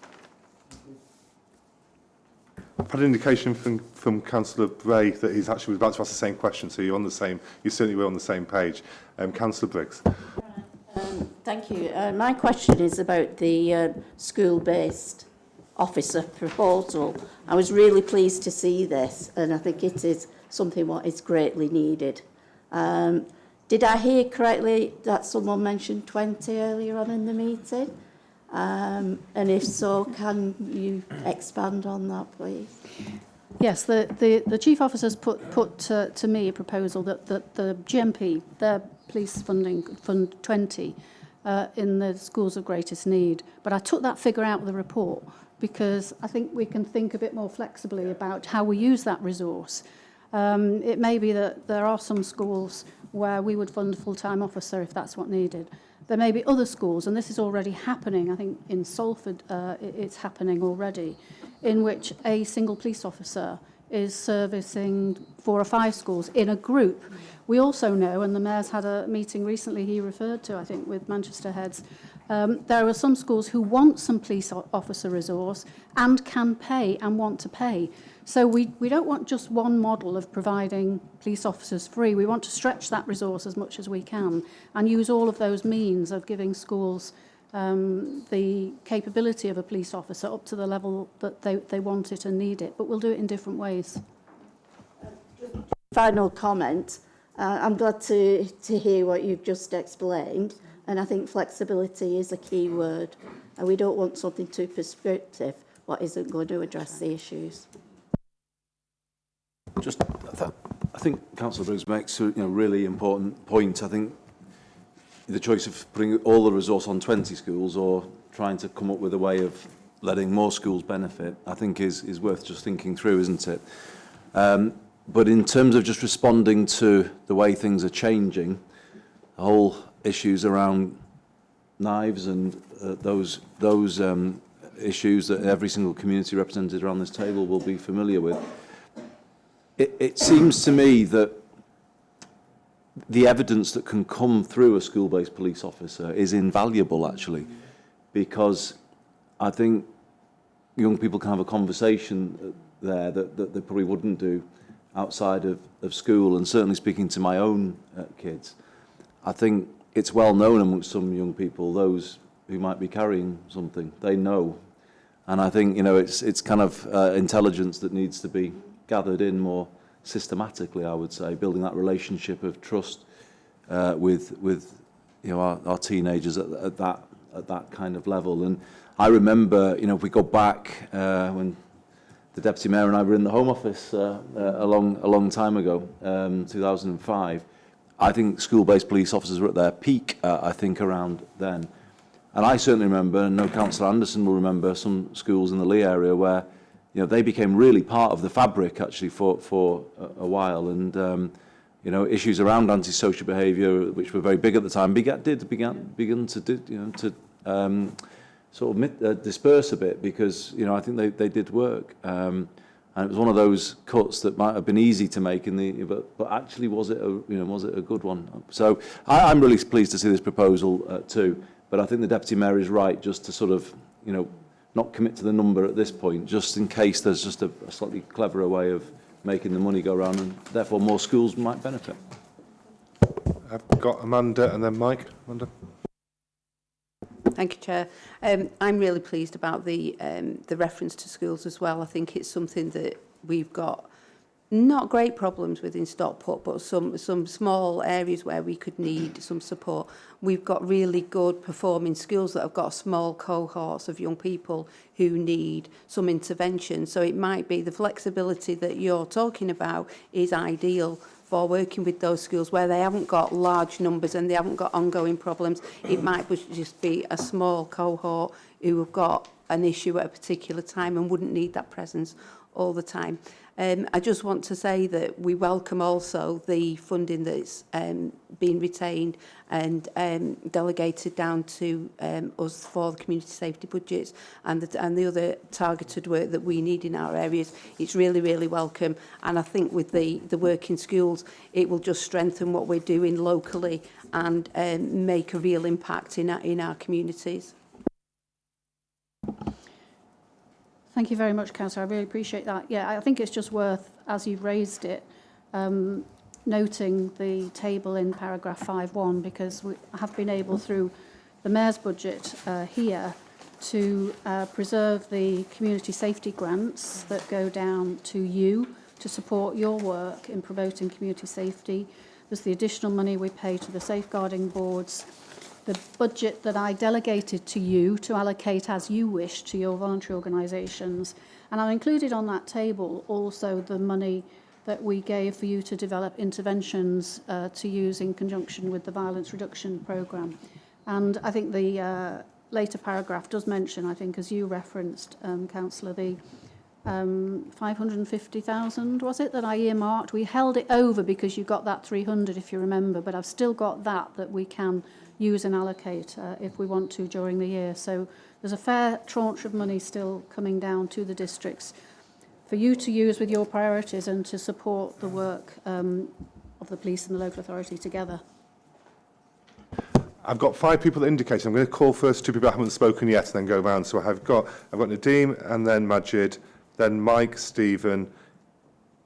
I've had an indication from Councillor Bray that he's actually about to ask the same question, so you certainly were on the same page. Councillor Briggs. Thank you. My question is about the school-based officer proposal. I was really pleased to see this, and I think it is something what is greatly needed. Did I hear correctly that someone mentioned 20 earlier on in the meeting? And if so, can you expand on that, please? Yes, the chief officers put to me a proposal that the GMP, their police funding, fund 20 in the schools of greatest need. But I took that figure out of the report because I think we can think a bit more flexibly about how we use that resource. It may be that there are some schools where we would fund a full-time officer if that's what needed. There may be other schools, and this is already happening, I think in Salford it's happening already, in which a single police officer is servicing 4 or 5 schools in a group. We also know, and the Mayor's had a meeting recently he referred to, I think, with Manchester heads, there are some schools who want some police officer resource and can pay and want to pay. So we don't want just one model of providing police officers free. We want to stretch that resource as much as we can and use all of those means of giving schools the capability of a police officer up to the level that they want it and need it, but we'll do it in different ways. Final comment. I'm glad to hear what you've just explained, and I think flexibility is a key word, and we don't want something too prescriptive what isn't going to address the issues. Just, I think Councillor Briggs makes a really important point. I think the choice of putting all the resource on 20 schools or trying to come up with a way of letting more schools benefit, I think is worth just thinking through, isn't it? But in terms of just responding to the way things are changing, the whole issues around knives and those issues that every single community represented around this table will be familiar with, it seems to me that the evidence that can come through a school-based police officer is invaluable, actually, because I think young people can have a conversation there that they probably wouldn't do outside of school. And certainly speaking to my own kids, I think it's well known amongst some young people, those who might be carrying something, they know. And I think, it's kind of intelligence that needs to be gathered in more systematically, I would say, building that relationship of trust with our teenagers at that kind of level. And I remember, if we go back when the Deputy Mayor and I were in the Home Office a long time ago, 2005, I think school-based police officers were at their peak, I think, around then. And I certainly remember, and I know Councillor Anderson will remember, some schools in the Lee area where they became really part of the fabric, actually, for a while. And, issues around antisocial behaviour, which were very big at the time, began to sort of disperse a bit, because, I think they did work. And it was one of those cuts that might have been easy to make, but actually was it a good one? So I'm really pleased to see this proposal too. But I think the Deputy Mayor is right, just to sort of, not commit to the number at this point, just in case there's just a slightly cleverer way of making the money go around, and therefore more schools might benefit. I've got Amanda and then Mike. Amanda. Thank you, Chair. I'm really pleased about the reference to schools as well. I think it's something that we've got not great problems with in Stockport, but some small areas where we could need some support. We've got really good performing schools that have got small cohorts of young people who need some intervention. So it might be the flexibility that you're talking about is ideal for working with those schools where they haven't got large numbers and they haven't got ongoing problems. It might just be a small cohort who have got an issue at a particular time and wouldn't need that presence all the time. I just want to say that we welcome also the funding that's been retained and delegated down to us for the community safety budgets and the other targeted work that we need in our areas. It's really, really welcome. And I think with the work in schools, it will just strengthen what we're doing locally and make a real impact in our communities. Thank you very much, Councillor. I really appreciate that. Yeah, I think it's just worth, as you've raised it, noting the table in paragraph 5.1, because we have been able, through the Mayor's budget here, to preserve the community safety grants that go down to you to support your work in promoting community safety. There's the additional money we pay to the safeguarding boards. The budget that I delegated to you to allocate as you wish to your voluntary organisations. And I included on that table also the money that we gave for you to develop interventions to use in conjunction with the violence reduction programme. And I think the later paragraph does mention, I think, as you referenced, Councillor, the 550,000, was it, that I earmarked? We held it over because you got that 300, if you remember, but I've still got that we can use and allocate if we want to during the year. So there's a fair tranche of money still coming down to the districts for you to use with your priorities and to support the work of the police and the local authority together. I've got 5 people that indicate. I'm going to call first 2 people who haven't spoken yet and then go round. So I've got Nadeem and then Majid, then Mike, Stephen,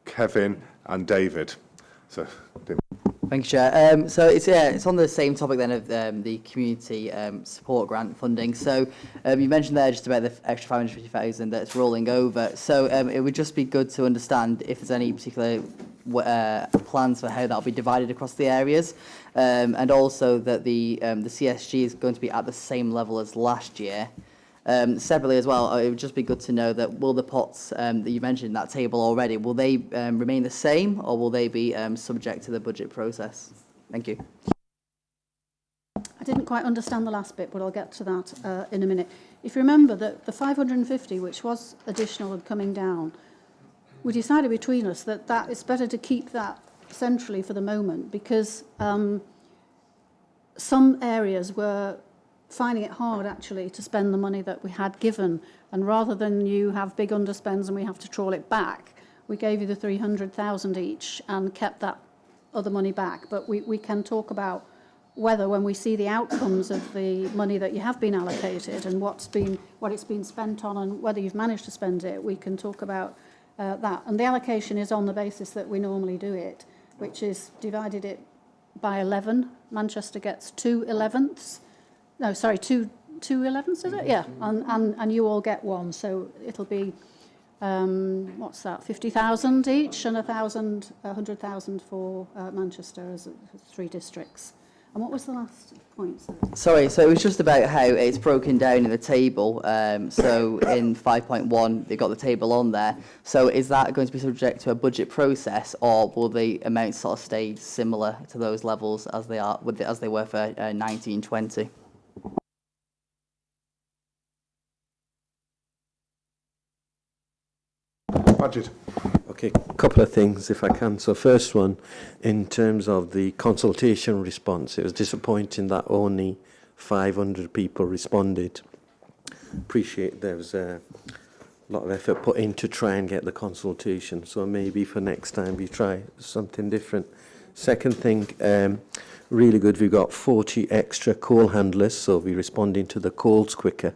Kevin and David. So, Nadeem. Thank Thank you, Chair. So it's on the same topic then of the community support grant funding. So you mentioned there just about the extra 550,000 that's rolling over. So it would just be good to understand if there's any particular plans for how that'll be divided across the areas, and also that the CSG is going to be at the same level as last year. Separately as well, it would just be good to know that will the pots that you mentioned in that table already, will they remain the same, or will they be subject to the budget process? Thank you. I didn't quite understand the last bit, but I'll get to that in a minute. If you remember that the 550, which was additional and coming down, we decided between us that it's better to keep that centrally for the moment, because some areas were finding it hard actually to spend the money that we had given, and rather than you have big underspends and we have to trawl it back, we gave you the 300,000 each and kept that other money back. But we can talk about whether, when we see the outcomes of the money that you have been allocated and what it's been spent on and whether you've managed to spend it, we can talk about that. And the allocation is on the basis that we normally do it, which is divided it by 11. Manchester gets 2 11ths. No, sorry, two 11ths, is it? Yeah, and you all get one, so it'll be, what's that, 50,000 each, and 100,000 for Manchester as 3 districts. And what was the last point? Sorry, so it was just about how it's broken down in the table. So in 5.1, they've got the table on there. So is that going to be subject to a budget process, or will the amounts sort of stay similar to those levels as they were for 1920? Majid. Okay, a couple of things if I can. So first one, in terms of the consultation response, it was disappointing that only 500 people responded. Appreciate there was a lot of effort put in to try and get the consultation. So maybe for next time we try something different. Second thing, really good, we've got 40 extra call handlers, so we're responding to the calls quicker.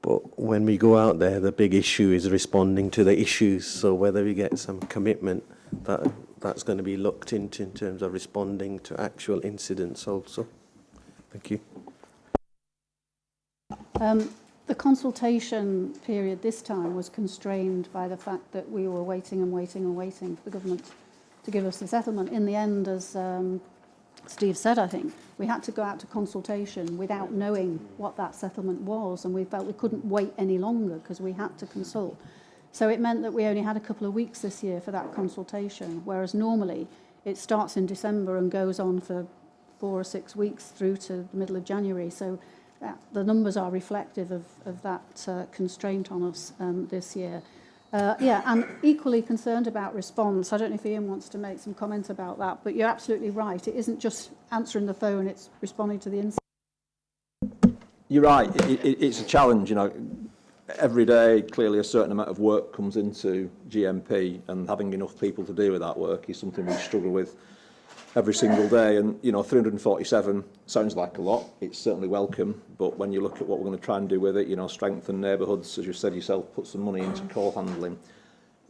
But when we go out there, the big issue is responding to the issues. So whether we get some commitment, that's going to be looked into in terms of responding to actual incidents also. Thank you. The consultation period this time was constrained by the fact that we were waiting and waiting and waiting for the government to give us the settlement. In the end, as Steve said, I think, we had to go out to consultation without knowing what that settlement was, and we felt we couldn't wait any longer because we had to consult. So it meant that we only had a couple of weeks this year for that consultation, whereas normally it starts in December and goes on for 4 or 6 weeks through to the middle of January. So the numbers are reflective of that constraint on us this year. And equally concerned about response. I don't know if Ian wants to make some comment about that, but you're absolutely right. It isn't just answering the phone, it's responding to the incident. You're right. It's a challenge, you know. Every day, clearly, a certain amount of work comes into GMP, and having enough people to deal with that work is something we struggle with every single day. And, you know, 347 sounds like a lot. It's certainly welcome. But when you look at what we're going to try and do with it, you know, strengthen neighbourhoods, as you said yourself, put some money into call handling.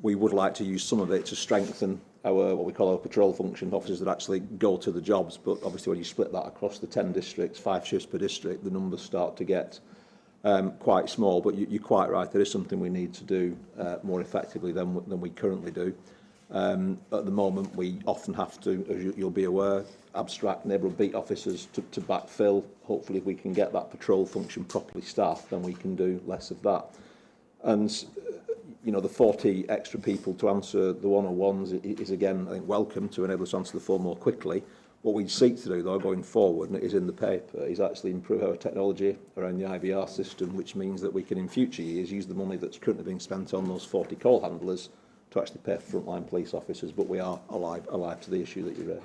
We would like to use some of it to strengthen our, what we call our patrol function, officers that actually go to the jobs. But obviously, when you split that across the 10 districts, 5 shifts per district, the numbers start to get quite small. But you're quite right. There is something we need to do more effectively than we currently do. At the moment, we often have to, as you'll be aware, abstract neighbourhood beat officers to backfill. Hopefully, if we can get that patrol function properly staffed, then we can do less of that. And, you know, the 40 extra people to answer the 101s is again, I think, welcome to enable us to answer the phone more quickly. What we seek to do, though, going forward, and it is in the paper, is actually improve our technology around the IVR system, which means that we can, in future years, use the money that's currently being spent on those 40 call handlers to actually pay for frontline police officers. But we are alive to the issue that you raised.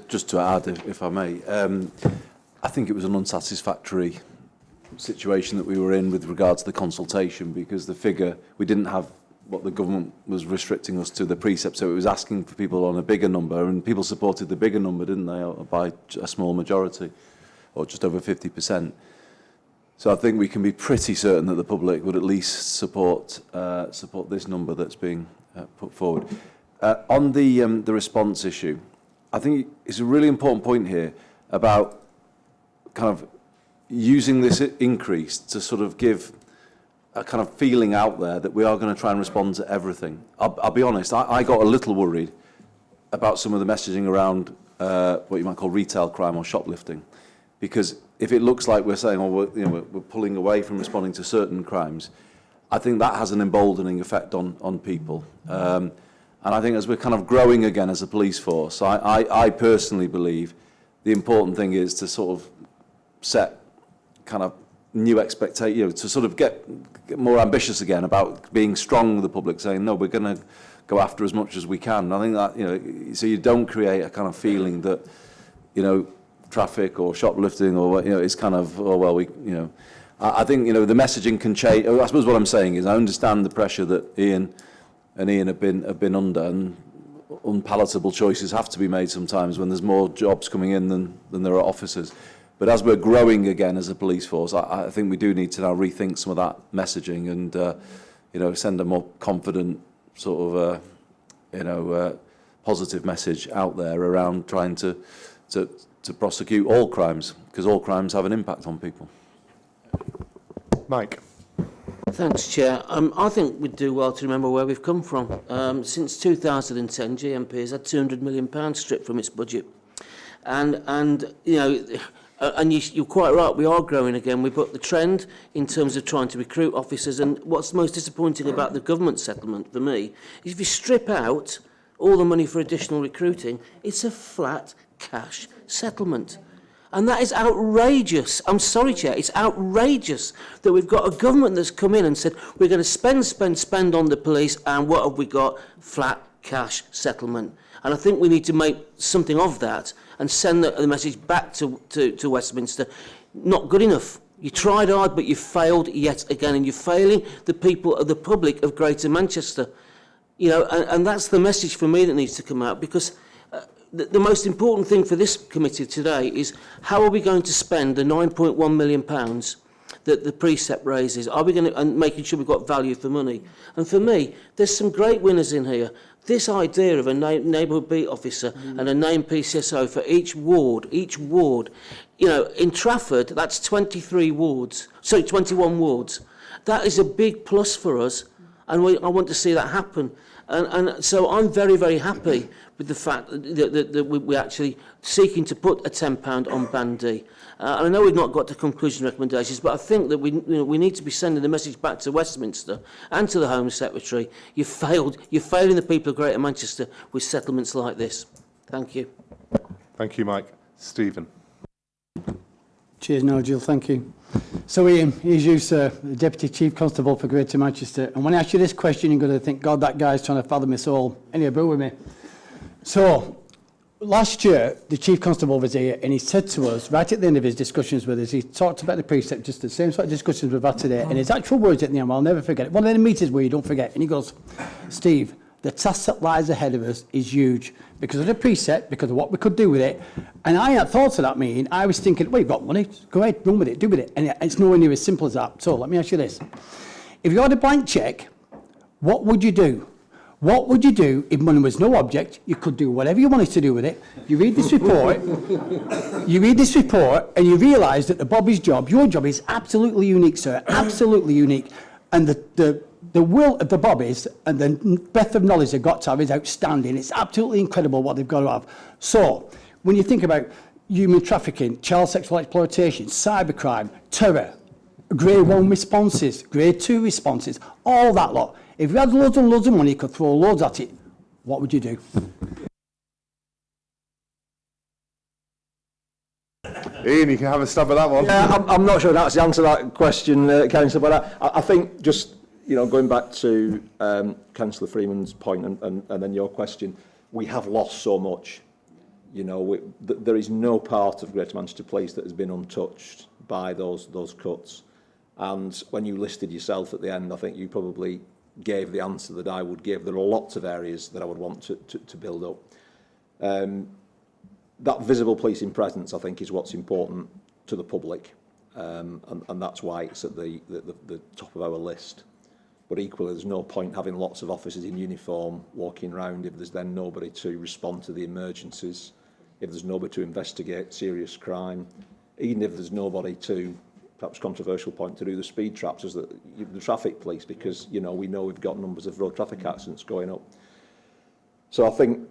Just to add, if I may, I think it was an unsatisfactory situation that we were in with regard to the consultation, because the figure, we didn't have what the government was restricting us to, the precept, so it was asking for people on a bigger number, and people supported the bigger number, didn't they, by a small majority, or just over 50%. So I think we can be pretty certain that the public would at least support this number that's being put forward. On the response issue, I think it's a really important point here about kind of using this increase to sort of give a kind of feeling out there that we are going to try and respond to everything. I'll be honest, I got a little worried about some of the messaging around what you might call retail crime or shoplifting, because if it looks like we're saying, oh, we're pulling away from responding to certain crimes, I think that has an emboldening effect on people. And I think as we're kind of growing again as a police force, I personally believe the important thing is to sort of set kind of new expectations, to sort of get more ambitious again about being strong with the public, saying, no, we're going to go after as much as we can. And I think that, so you don't create a kind of feeling that, traffic or shoplifting or, it's kind of, oh, well, I think, the messaging can change. I suppose what I'm saying is I understand the pressure that Ian have been under, and unpalatable choices have to be made sometimes when there's more jobs coming in than there are officers. But as we're growing again as a police force, I think we do need to now rethink some of that messaging and, send a more confident sort of, positive message out there around trying to prosecute all crimes, because all crimes have an impact on people. Mike. Thanks, Chair. I think we'd do well to remember where we've come from. Since 2010, GMP has had £200 million stripped from its budget. And you're quite right, we are growing again. We've got the trend in terms of trying to recruit officers, and what's most disappointing about the government settlement for me is if you strip out all the money for additional recruiting, it's a flat cash settlement. And that is outrageous. I'm sorry, Chair, it's outrageous that we've got a government that's come in and said, we're going to spend on the police, and what have we got? Flat cash settlement. And I think we need to make something of that and send the message back to Westminster. Not good enough. You tried hard, but you failed yet again, and you're failing the people of the public of Greater Manchester. And that's the message for me that needs to come out, because the most important thing for this committee today is how are we going to spend the £9.1 million that the precept raises? Are we going to, and making sure we've got value for money? And for me, there's some great winners in here. This idea of a neighbourhood beat officer and a named PCSO for each ward, in Trafford, that's 21 wards. That is a big plus for us, and I want to see that happen. And so I'm very, very happy with the fact that we're actually seeking to put a £10 on Band D. And I know we've not got to conclusion recommendations, but I think that we need to be sending the message back to Westminster and to the Home Secretary. You're failing the people of Greater Manchester with settlements like this. Thank you. Thank you, Mike. Stephen. Cheers, Nigel. Thank you. So, Ian, here's you, sir, the Deputy Chief Constable for Greater Manchester. And when I ask you this question, you're going to think, God, that guy's trying to fathom us all. Anyway, bear with me. So, last year, the Chief Constable was here, and he said to us, right at the end of his discussions with us, he talked about the precept, just the same sort of discussions we've had today, and his actual words at the end, I'll never forget it. One of the meetings where you don't forget, and he goes, Steve, the task that lies ahead of us is huge because of the precept, because of what we could do with it. And I had thought of that meeting. I was thinking, well, you've got money, go ahead, run with it, do with it. And it's nowhere near as simple as that. So let me ask you this. If you had a blank cheque, what would you do? What would you do if money was no object? You could do whatever you wanted to do with it. You read this report, and you realise that the Bobby's job, your job, is absolutely unique, sir, absolutely unique. And the will of the Bobbies and the breadth of knowledge they've got to have is outstanding. It's absolutely incredible what they've got to have. So, when you think about human trafficking, child sexual exploitation, cybercrime, terror, grade 1 responses, grade 2 responses, all that lot. If you had loads and loads of money, you could throw loads at it. What would you do? Ian, you can have a stab at that one. Yeah, I'm not sure that's the answer to that question, Councillor, but I think just, going back to Councillor Freeman's point and then your question, we have lost so much. There is no part of Greater Manchester Police that has been untouched by those cuts. And when you listed yourself at the end, I think you probably gave the answer that I would give. There are lots of areas that I would want to build up. That visible policing presence, I think, is what's important to the public, and that's why it's at the top of our list. But equally, there's no point having lots of officers in uniform walking around if there's then nobody to respond to the emergencies, if there's nobody to investigate serious crime, even if there's nobody to, perhaps controversial point, to do the speed traps as the traffic police, because, you know, we know we've got numbers of road traffic accidents going up. So I think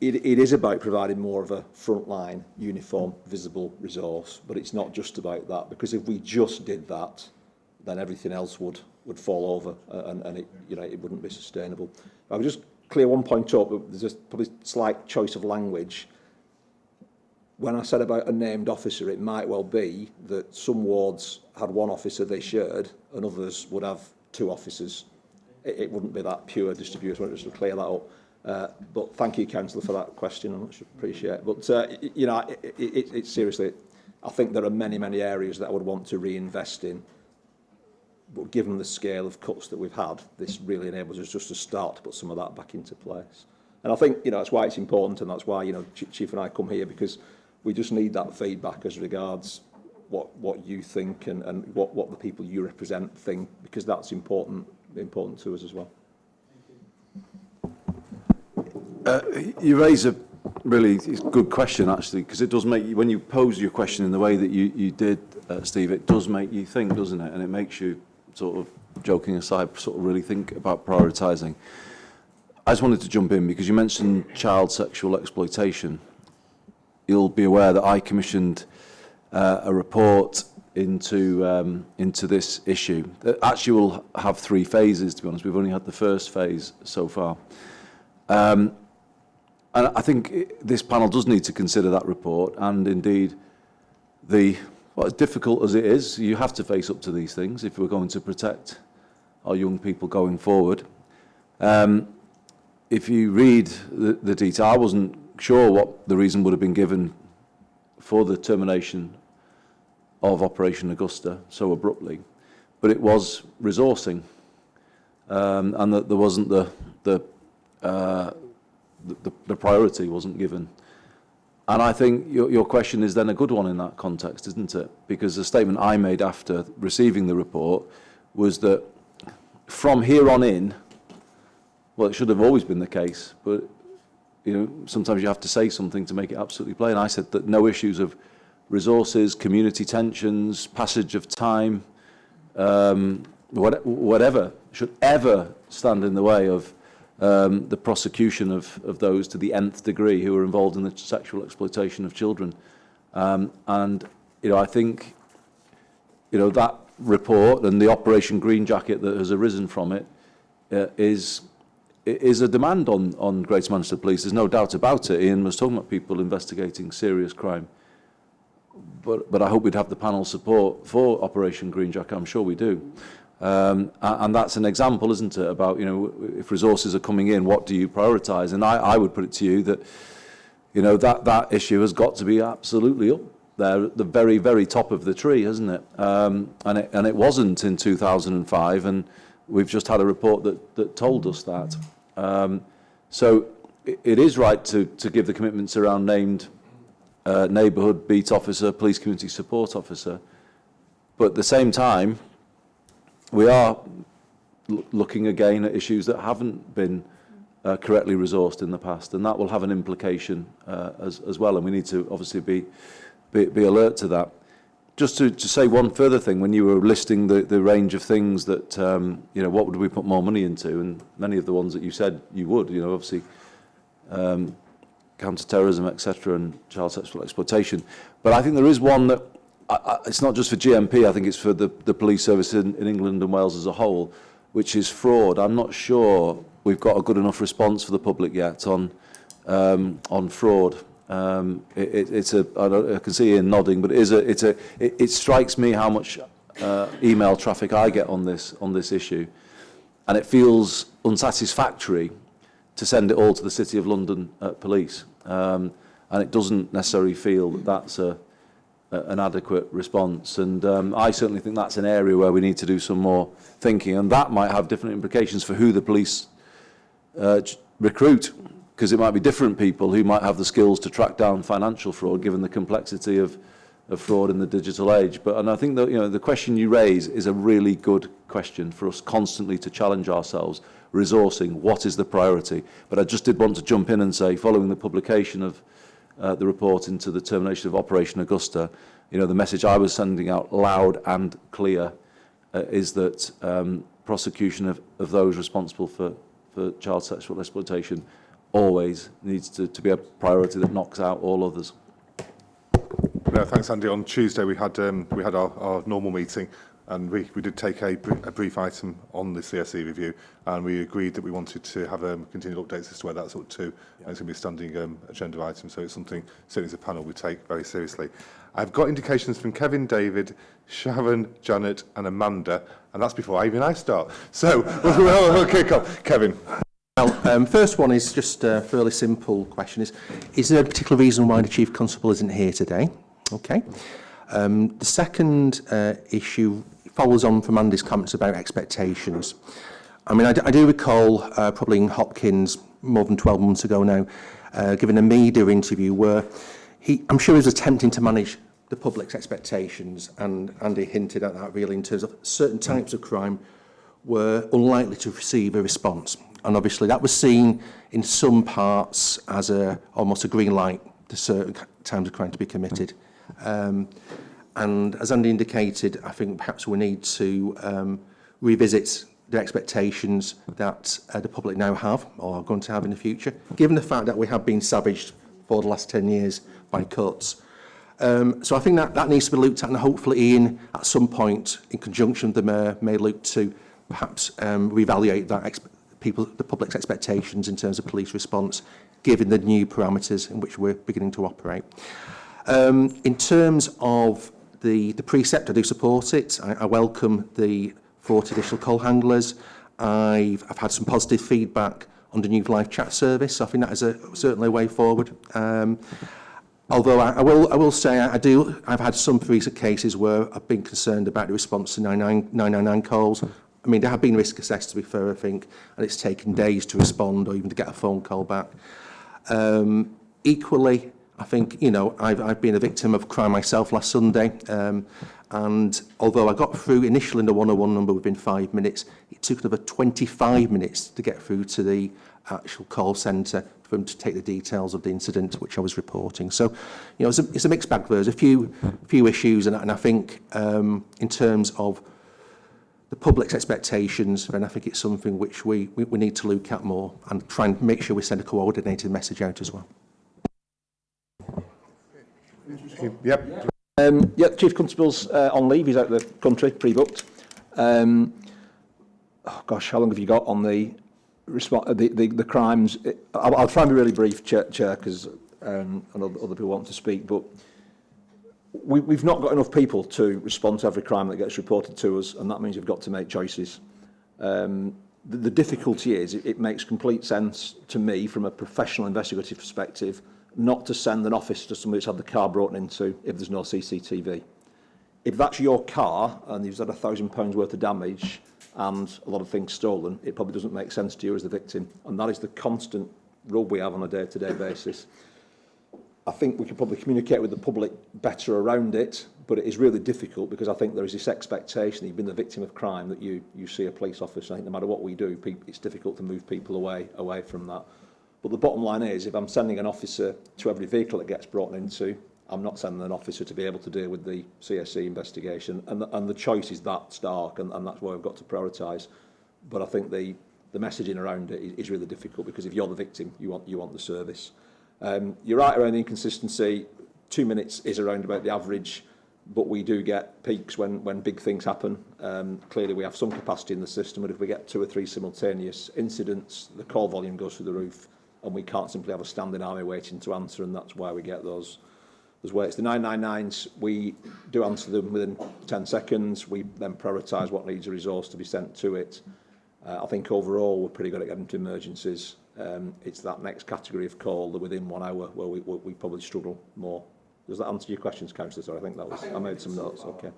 it is about providing more of a frontline, uniform, visible resource, but it's not just about that, because if we just did that, then everything else would fall over, and it, you know, it wouldn't be sustainable. I would just clear one point up. There's just probably slight choice of language. When I said about a named officer, it might well be that some wards had one officer they shared, and others would have two officers. It wouldn't be that pure distribution. I wanted just to clear that up. But thank you, Councillor, for that question. I much appreciate it. But, you know, it's seriously, I think there are many, many areas that I would want to reinvest in. But given the scale of cuts that we've had, this really enables us just to start to put some of that back into place. And I think, you know, that's why it's important, and that's why, you know, Chief and I come here, because we just need that feedback as regards what you think and what the people you represent think, because that's important to us as well. You raise a really good question, actually, because it does make you, when you pose your question in the way that you did, Steve, it does make you think, doesn't it? And it makes you, sort of joking aside, sort of really think about prioritising. I just wanted to jump in because you mentioned child sexual exploitation. You'll be aware that I commissioned a report into this issue. That actually will have 3 phases, to be honest. We've only had the first phase so far. And I think this panel does need to consider that report, and indeed well, as difficult as it is, you have to face up to these things if we're going to protect our young people going forward. If you read the detail, I wasn't sure what the reason would have been given for the termination of Operation Augusta so abruptly, but it was resourcing, and that there wasn't the priority wasn't given. And I think your question is then a good one in that context, isn't it? Because the statement I made after receiving the report was that from here on in, well, it should have always been the case, but you know, sometimes you have to say something to make it absolutely plain. I said that no issues of resources, community tensions, passage of time, whatever should ever stand in the way of the prosecution of those to the nth degree who are involved in the sexual exploitation of children. And, you know, I think, you know, that report and the Operation Green Jacket that has arisen from it is a demand on Greater Manchester Police. There's no doubt about it. Ian was talking about people investigating serious crime. But I hope we'd have the panel support for Operation Green Jacket. I'm sure we do. And that's an example, isn't it, about, you know, if resources are coming in, what do you prioritise? And I would put it to you that, you know, that issue has got to be absolutely up there at the very, very top of the tree, hasn't it? And it wasn't in 2005, and we've just had a report that told us that. So it is right to give the commitments around named neighbourhood beat officer, police community support officer, but at the same time, we are looking again at issues that haven't been correctly resourced in the past, and that will have an implication as well, and we need to obviously be alert to that. Just to say one further thing, when you were listing the range of things that, you know, what would we put more money into, and many of the ones that you said you would, you know, obviously counter-terrorism, etc., and child sexual exploitation. But I think there is one that, it's not just for GMP, I think it's for the police service in England and Wales as a whole, which is fraud. I'm not sure we've got a good enough response for the public yet on fraud. It's I can see Ian nodding, but it strikes me how much email traffic I get on this issue, and it feels unsatisfactory to send it all to the City of London Police, and it doesn't necessarily feel that that's an adequate response. And I certainly think that's an area where we need to do some more thinking, and that might have different implications for who the police recruit, because it might be different people who might have the skills to track down financial fraud, given the complexity of of fraud in the digital age. And I think that, you know, the question you raise is a really good question for us constantly to challenge ourselves, resourcing, what is the priority? But I just did want to jump in and say, following the publication of the report into the termination of Operation Augusta, you know, the message I was sending out loud and clear is that prosecution of those responsible for child sexual exploitation always needs to be a priority that knocks out all others. No, thanks, Andy. On Tuesday we had our normal meeting, and we did take a brief item on the CSE review, and we agreed that we wanted to have continual updates as to where that's up to. And it's going to be a standing agenda item, so it's something certainly as a panel we take very seriously. I've got indications from Kevin, David, Sharon, Janet and Amanda, and that's before I start. So we'll kick off. Kevin. Well, first one is just a fairly simple question. Is there a particular reason why the Chief Constable isn't here today? Okay. The second issue follows on from Andy's comments about expectations. I mean, I do recall probably in Hopkins more than 12 months ago now, giving a media interview where I'm sure he was attempting to manage the public's expectations, and Andy hinted at that really in terms of certain types of crime were unlikely to receive a response. And obviously that was seen in some parts as almost a green light to certain times of crime to be committed. And as Andy indicated, I think perhaps we need to revisit the expectations that the public now have or are going to have in the future, given the fact that we have been savaged for the last 10 years by cuts. So I think that needs to be looked at, and hopefully Ian, at some point, in conjunction with the Mayor, may look to perhaps reevaluate the public's expectations in terms of police response, given the new parameters in which we're beginning to operate. In terms of the precept, I do support it. I welcome the 40 additional call handlers. I've had some positive feedback on the new live chat service, so I think that is certainly a way forward. Although I will say I've had some recent cases where I've been concerned about the response to 999 calls. I mean, there have been risk assessed, to be fair, I think, and it's taken days to respond or even to get a phone call back. Equally, I think, you know, I've been a victim of crime myself last Sunday, and although I got through initially in the 101 number within 5 minutes, it took another 25 minutes to get through to the actual call centre for them to take the details of the incident which I was reporting. So, you know, it's a mixed bag. There's a few issues, and I think in terms of the public's expectations, then I think it's something which we need to look at more and try and make sure we send a coordinated message out as well. Yep. Chief Constable's on leave. He's out of the country, pre-booked. How long have you got on the crimes? I'll try and be really brief, Chair, because I know other people want to speak, but we've not got enough people to respond to every crime that gets reported to us, and that means we've got to make choices. The difficulty is it makes complete sense to me from a professional investigative perspective not to send an officer to somebody that's had the car brought into if there's no CCTV. If that's your car and you've had £1,000 worth of damage and a lot of things stolen, it probably doesn't make sense to you as the victim. And that is the constant rub we have on a day-to-day basis. I think we could probably communicate with the public better around it, but it is really difficult because I think there is this expectation that you've been the victim of crime that you see a police officer. I think no matter what we do, it's difficult to move people away from that. But the bottom line is, if I'm sending an officer to every vehicle that gets brought into, I'm not sending an officer to be able to deal with the CSE investigation. And the choice is that stark, and that's why we've got to prioritise. But I think the messaging around it is really difficult because if you're the victim, you want the service. You're right around the inconsistency. 2 minutes is around about the average, but we do get peaks when big things happen. Clearly, we have some capacity in the system, but if we get 2 or 3 simultaneous incidents, the call volume goes through the roof, and we can't simply have a standing army waiting to answer, and that's why we get those waits. The 999s, we do answer them within 10 seconds. We then prioritise what needs a resource to be sent to it. I think overall we're pretty good at getting to emergencies. It's that next category of call, the within 1 hour, where we probably struggle more. Does that answer your questions, Councillor? Sorry, I think that was. I made some notes. Okay.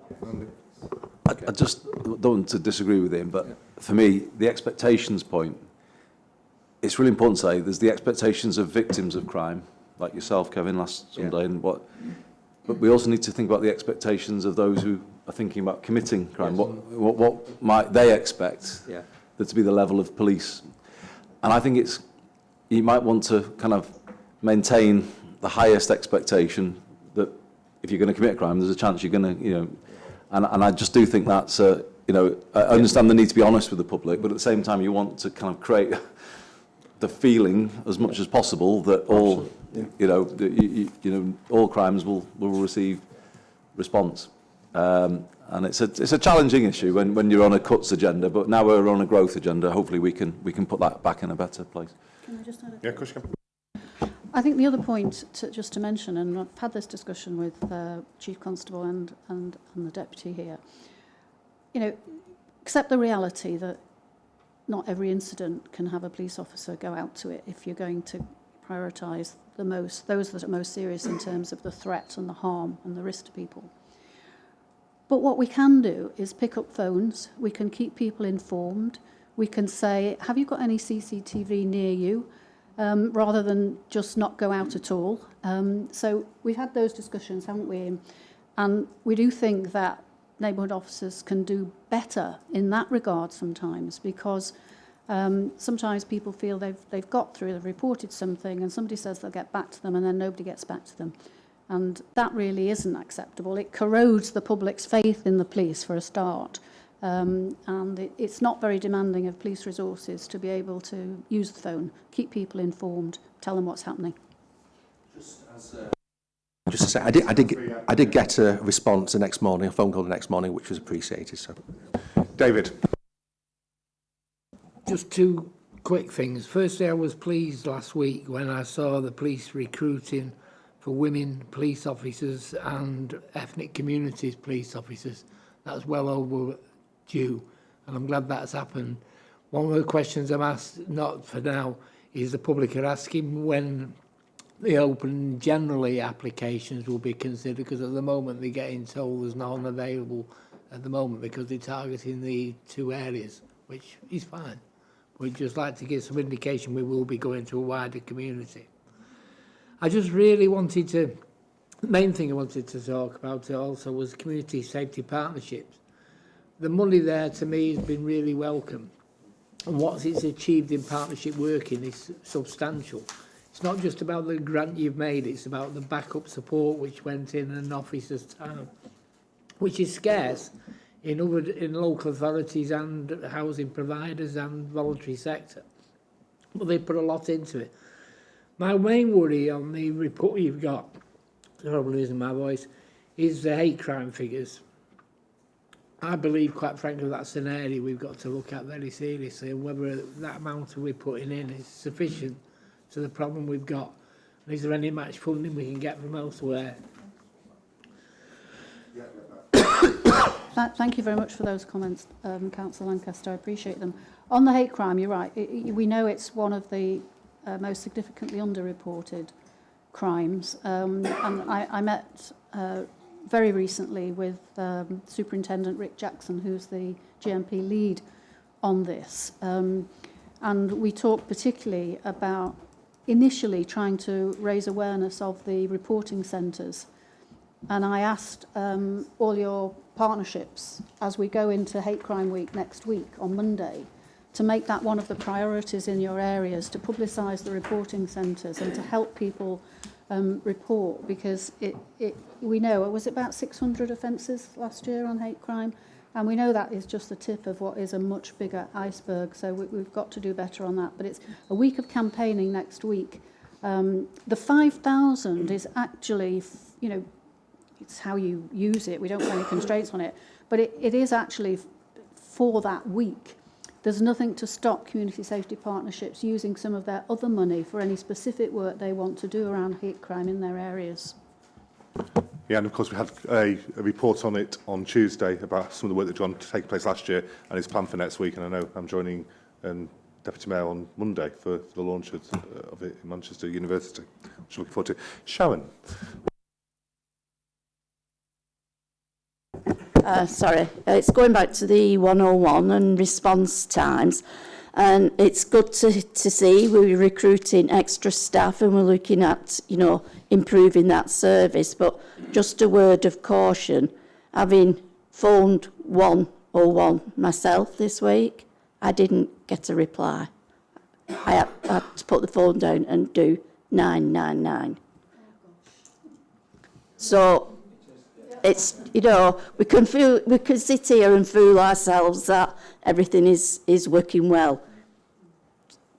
I just don't want to disagree with him, but for me, the expectations point, it's really important to say there's the expectations of victims of crime, like yourself, Kevin, last Sunday, and but we also need to think about the expectations of those who are thinking about committing crime. Yes. What might they expect there to be the level of police? And I think you might want to kind of maintain the highest expectation that if you're going to commit a crime, there's a chance you're going to, and I just do think that's, I understand the need to be honest with the public, but at the same time you want to kind of create the feeling as much as possible that all, all crimes will receive response. And it's a challenging issue when you're on a cuts agenda, but now we're on a growth agenda. Hopefully we can put that back in a better place. Can I just add of course you can. I think the other point just to mention, and I've had this discussion with Chief Constable and the Deputy here, accept the reality that not every incident can have a police officer go out to it if you're going to prioritise those that are most serious in terms of the threat and the harm and the risk to people. But what we can do is pick up phones, we can keep people informed, we can say, have you got any CCTV near you? Rather than just not go out at all. So we've had those discussions, haven't we? And we do think that neighbourhood officers can do better in that regard sometimes, because sometimes people feel they've got through, they've reported something, and somebody says they'll get back to them, and then nobody gets back to them. And that really isn't acceptable. It corrodes the public's faith in the police, for a start. And it's not very demanding of police resources to be able to use the phone, keep people informed, tell them what's happening. Just to say, I did get a response the next morning, a phone call the next morning, which was appreciated. So, David. Just two quick things. Firstly, I was pleased last week when I saw the police recruiting for women police officers and ethnic communities police officers. That's well overdue, and I'm glad that's happened. One of the questions I'm asked, not for now, is the public are asking when the open generally applications will be considered, because at the moment they're getting told there's none available at the moment because they're targeting the two areas, which is fine. We'd just like to give some indication we will be going to a wider community. I just really wanted to, the main thing I wanted to talk about also was community safety partnerships. The money there to me has been really welcome, and what it's achieved in partnership working is substantial. It's not just about the grant you've made, it's about the backup support which went in an officer's time, which is scarce in local authorities and housing providers and voluntary sector. But they put a lot into it. My main worry on the report you've got, probably losing my voice, is the hate crime figures. I believe, quite frankly, that's an area we've got to look at very seriously, and whether that amount we're putting in is sufficient to the problem we've got. And is there any match funding we can get from elsewhere? Thank you very much for those comments, Councillor Lancaster. I appreciate them. On the hate crime, you're right. We know it's one of the most significantly underreported crimes. And I met very recently with Superintendent Rick Jackson, who's the GMP lead on this. And we talked particularly about initially trying to raise awareness of the reporting centres. And I asked all your partnerships, as we go into Hate Crime Week next week on Monday, to make that one of the priorities in your areas, to publicise the reporting centres and to help people report, because we know it was about 600 offences last year on hate crime, and we know that is just the tip of what is a much bigger iceberg, so we've got to do better on that. But it's a week of campaigning next week. The 5,000 is actually, it's how you use it. We don't put any constraints on it, but it is actually for that week. There's nothing to stop community safety partnerships using some of their other money for any specific work they want to do around hate crime in their areas. Yeah, and of course we had a report on it on Tuesday about some of the work that's gone to take place last year, and it's planned for next week, and I know I'm joining Deputy Mayor on Monday for the launch of it in Manchester University, which I'm looking forward to. Sharon. Sorry, it's going back to the 101 and response times, and it's good to see we're recruiting extra staff, and we're looking at, improving that service. But just a word of caution, having phoned 101 myself this week, I didn't get a reply. I had to put the phone down and do 999. So it's, you know, we can sit here and fool ourselves that everything is working well.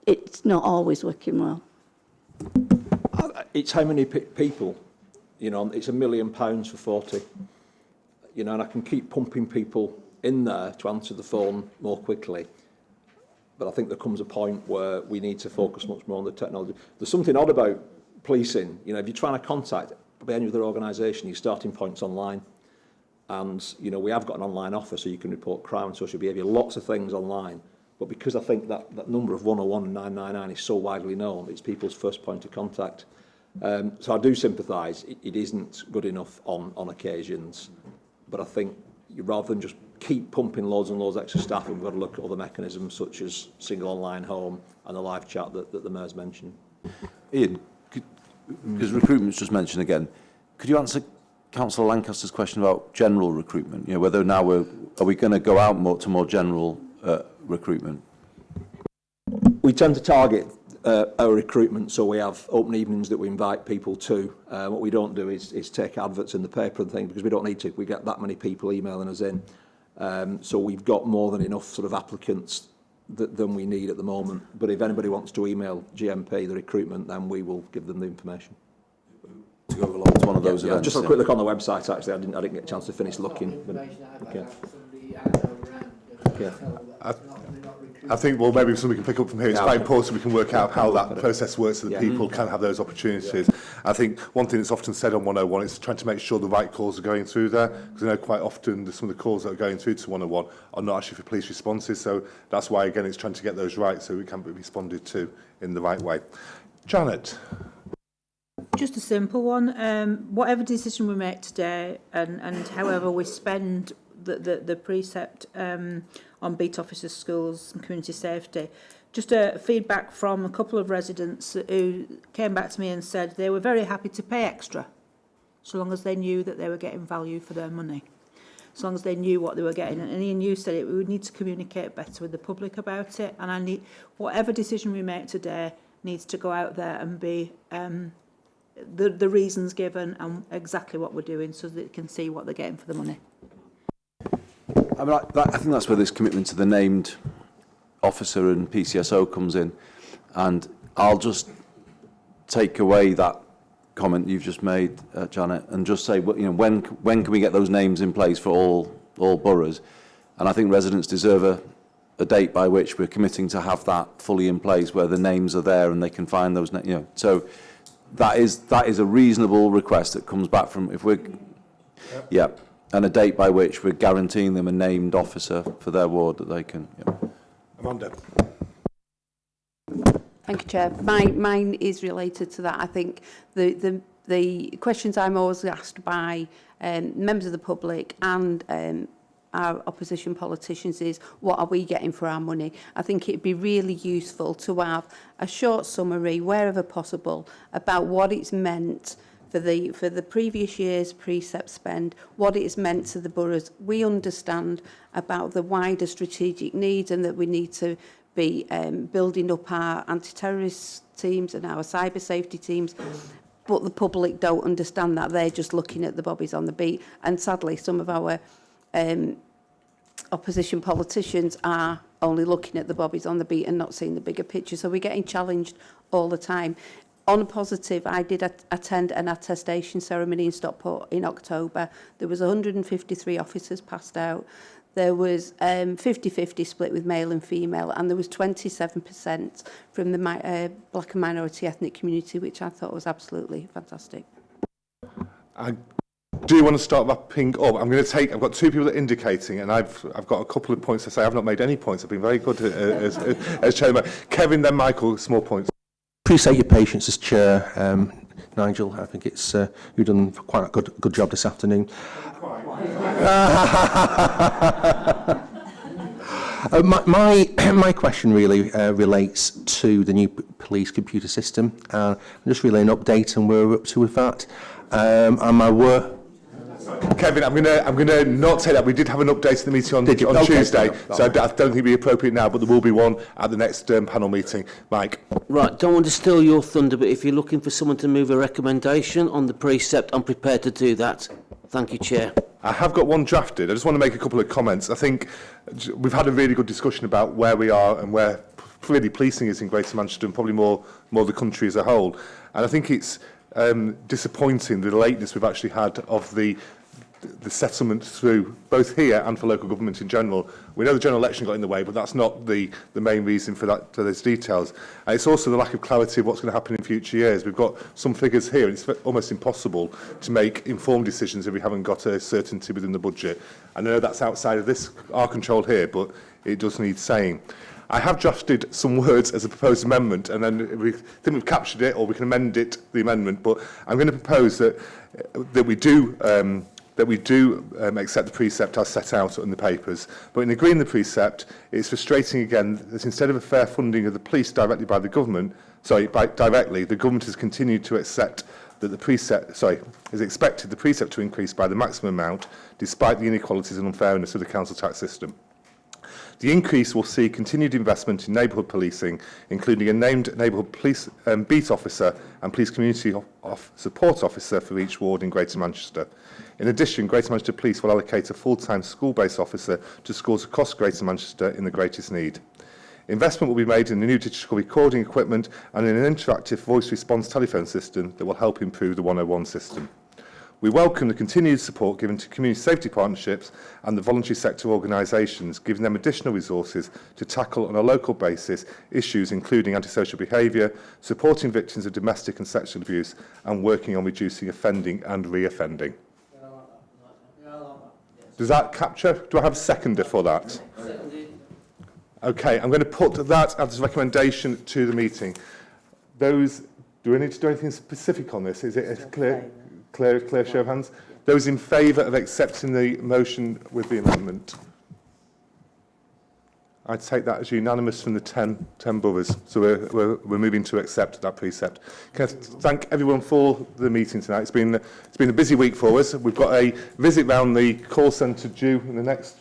It's not always working well. It's how many people, you know, it's £1 million for 40, you know, and I can keep pumping people in there to answer the phone more quickly. But I think there comes a point where we need to focus much more on the technology. There's something odd about policing. You know, if you're trying to contact any other organisation, your starting point's online. And, you know, we have got an online office so you can report crime and social behaviour, lots of things online. But because I think that number of 101 and 999 is so widely known, it's people's first point of contact. So I do sympathise. It isn't good enough on occasions. But I think rather than just keep pumping loads and loads of extra staff, we've got to look at other mechanisms such as single online home and the live chat that the Mayor's mentioned. Ian, because recruitment's just mentioned again, could you answer Councillor Lancaster's question about general recruitment? You know, whether now are we going to go out more to more general recruitment? We tend to target our recruitment, so we have open evenings that we invite people to. What we don't do is take adverts in the paper and things, because we don't need to. We get that many people emailing us in. So we've got more than enough sort of applicants than we need at the moment. But if anybody wants to email GMP, the recruitment, then we will give them the information. To go along to one of those events. Just a quick look on the website, actually. I didn't get a chance to finish looking. But, okay. I think, well, maybe something we can pick up from here. It's quite important we can work out how that process works so that people can have those opportunities. I think one thing that's often said on 101 is trying to make sure the right calls are going through there, because I know quite often some of the calls that are going through to 101 are not actually for police responses. So that's why, again, it's trying to get those right so we can be responded to in the right way. Janet. Just a simple one. Whatever decision we make today and however we spend the precept on beat officers, schools and community safety, just a feedback from a couple of residents who came back to me and said they were very happy to pay extra so long as they knew that they were getting value for their money, as long as they knew what they were getting. And Ian, you said it, we would need to communicate better with the public about it, and whatever decision we make today needs to go out there and be the reasons given and exactly what we're doing so that they can see what they're getting for the money. I mean, I think that's where this commitment to the named officer and PCSO comes in. And I'll just take away that comment you've just made, Janet, and just say, you know, when can we get those names in place for all boroughs? And I think residents deserve a date by which we're committing to have that fully in place, where the names are there and they can find those. You know, so that is a reasonable request that comes back from and a date by which we're guaranteeing them a named officer for their ward that they can. Amanda. Thank you, Chair. Mine is related to that. I think the questions I'm always asked by members of the public and our opposition politicians is, what are we getting for our money? I think it'd be really useful to have a short summary, wherever possible, about what it's meant for the previous year's precept spend, what it's meant to the boroughs. We understand about the wider strategic needs and that we need to be building up our anti-terrorist teams and our cyber safety teams, but the public don't understand that. They're just looking at the bobbies on the beat, and sadly some of our opposition politicians are only looking at the bobbies on the beat and not seeing the bigger picture. So we're getting challenged all the time. On a positive, I did attend an attestation ceremony in Stockport in October. There was 153 officers passed out. There was 50-50 split with male and female, and there was 27% from the black and minority ethnic community, which I thought was absolutely fantastic. I do want to start wrapping up. I've got two people that are indicating, and I've got a couple of points to say. I've not made any points. I've been very good as chairman. Kevin, then Michael, small points. Appreciate your patience as chair, Nigel. I think it's you've done quite a good job this afternoon. My question really relates to the new police computer system. Just really an update on where we're up to with that. Kevin, I'm gonna not take that. We did have an update at the meeting on Tuesday, so I don't think it'd be appropriate now, but there will be one at the next panel meeting. Mike. Right, don't want to steal your thunder, but if you're looking for someone to move a recommendation on the precept, I'm prepared to do that. Thank you, Chair. I have got one drafted. I just want to make a couple of comments. I think we've had a really good discussion about where we are and where really policing is in Greater Manchester and probably more the country as a whole. And I think it's disappointing the lateness we've actually had of the settlement through both here and for local government in general. We know the general election got in the way, but that's not the main reason for those details. And it's also the lack of clarity of what's going to happen in future years. We've got some figures here, and it's almost impossible to make informed decisions if we haven't got a certainty within the budget. I know that's outside of our control here, but it does need saying. I have drafted some words as a proposed amendment, and then we think we've captured it, or we can amend it, the amendment. But I'm going to propose that we do accept the precept as set out in the papers. But in agreeing the precept, it's frustrating again that instead of a fair funding of the police directly by the government, the government has continued to accept that is expected the precept to increase by the maximum amount, despite the inequalities and unfairness of the council tax system. The increase will see continued investment in neighbourhood policing, including a named neighbourhood police beat officer and police community support officer for each ward in Greater Manchester. In addition, Greater Manchester Police will allocate a full-time school-based officer to schools across Greater Manchester in the greatest need. Investment will be made in the new digital recording equipment and in an interactive voice response telephone system that will help improve the 101 system. We welcome the continued support given to community safety partnerships and the voluntary sector organisations, giving them additional resources to tackle on a local basis issues including antisocial behaviour, supporting victims of domestic and sexual abuse, and working on reducing offending and re-offending. Does that capture? Do I have a seconder for that? Okay, I'm going to put that as a recommendation to the meeting. Do we need to do anything specific on this? Is it a clear show of hands? Those in favour of accepting the motion with the amendment? I'd take that as unanimous from the 10 boroughs. So we're moving to accept that precept. Can I thank everyone for the meeting tonight? It's been a busy week for us. We've got a visit round the call centre due in the next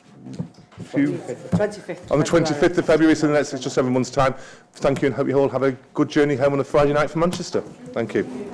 few... 25th. On the 25th of February, so it's just 7 months' time. Thank you, and hope you all have a good journey home on a Friday night from Manchester. Thank you.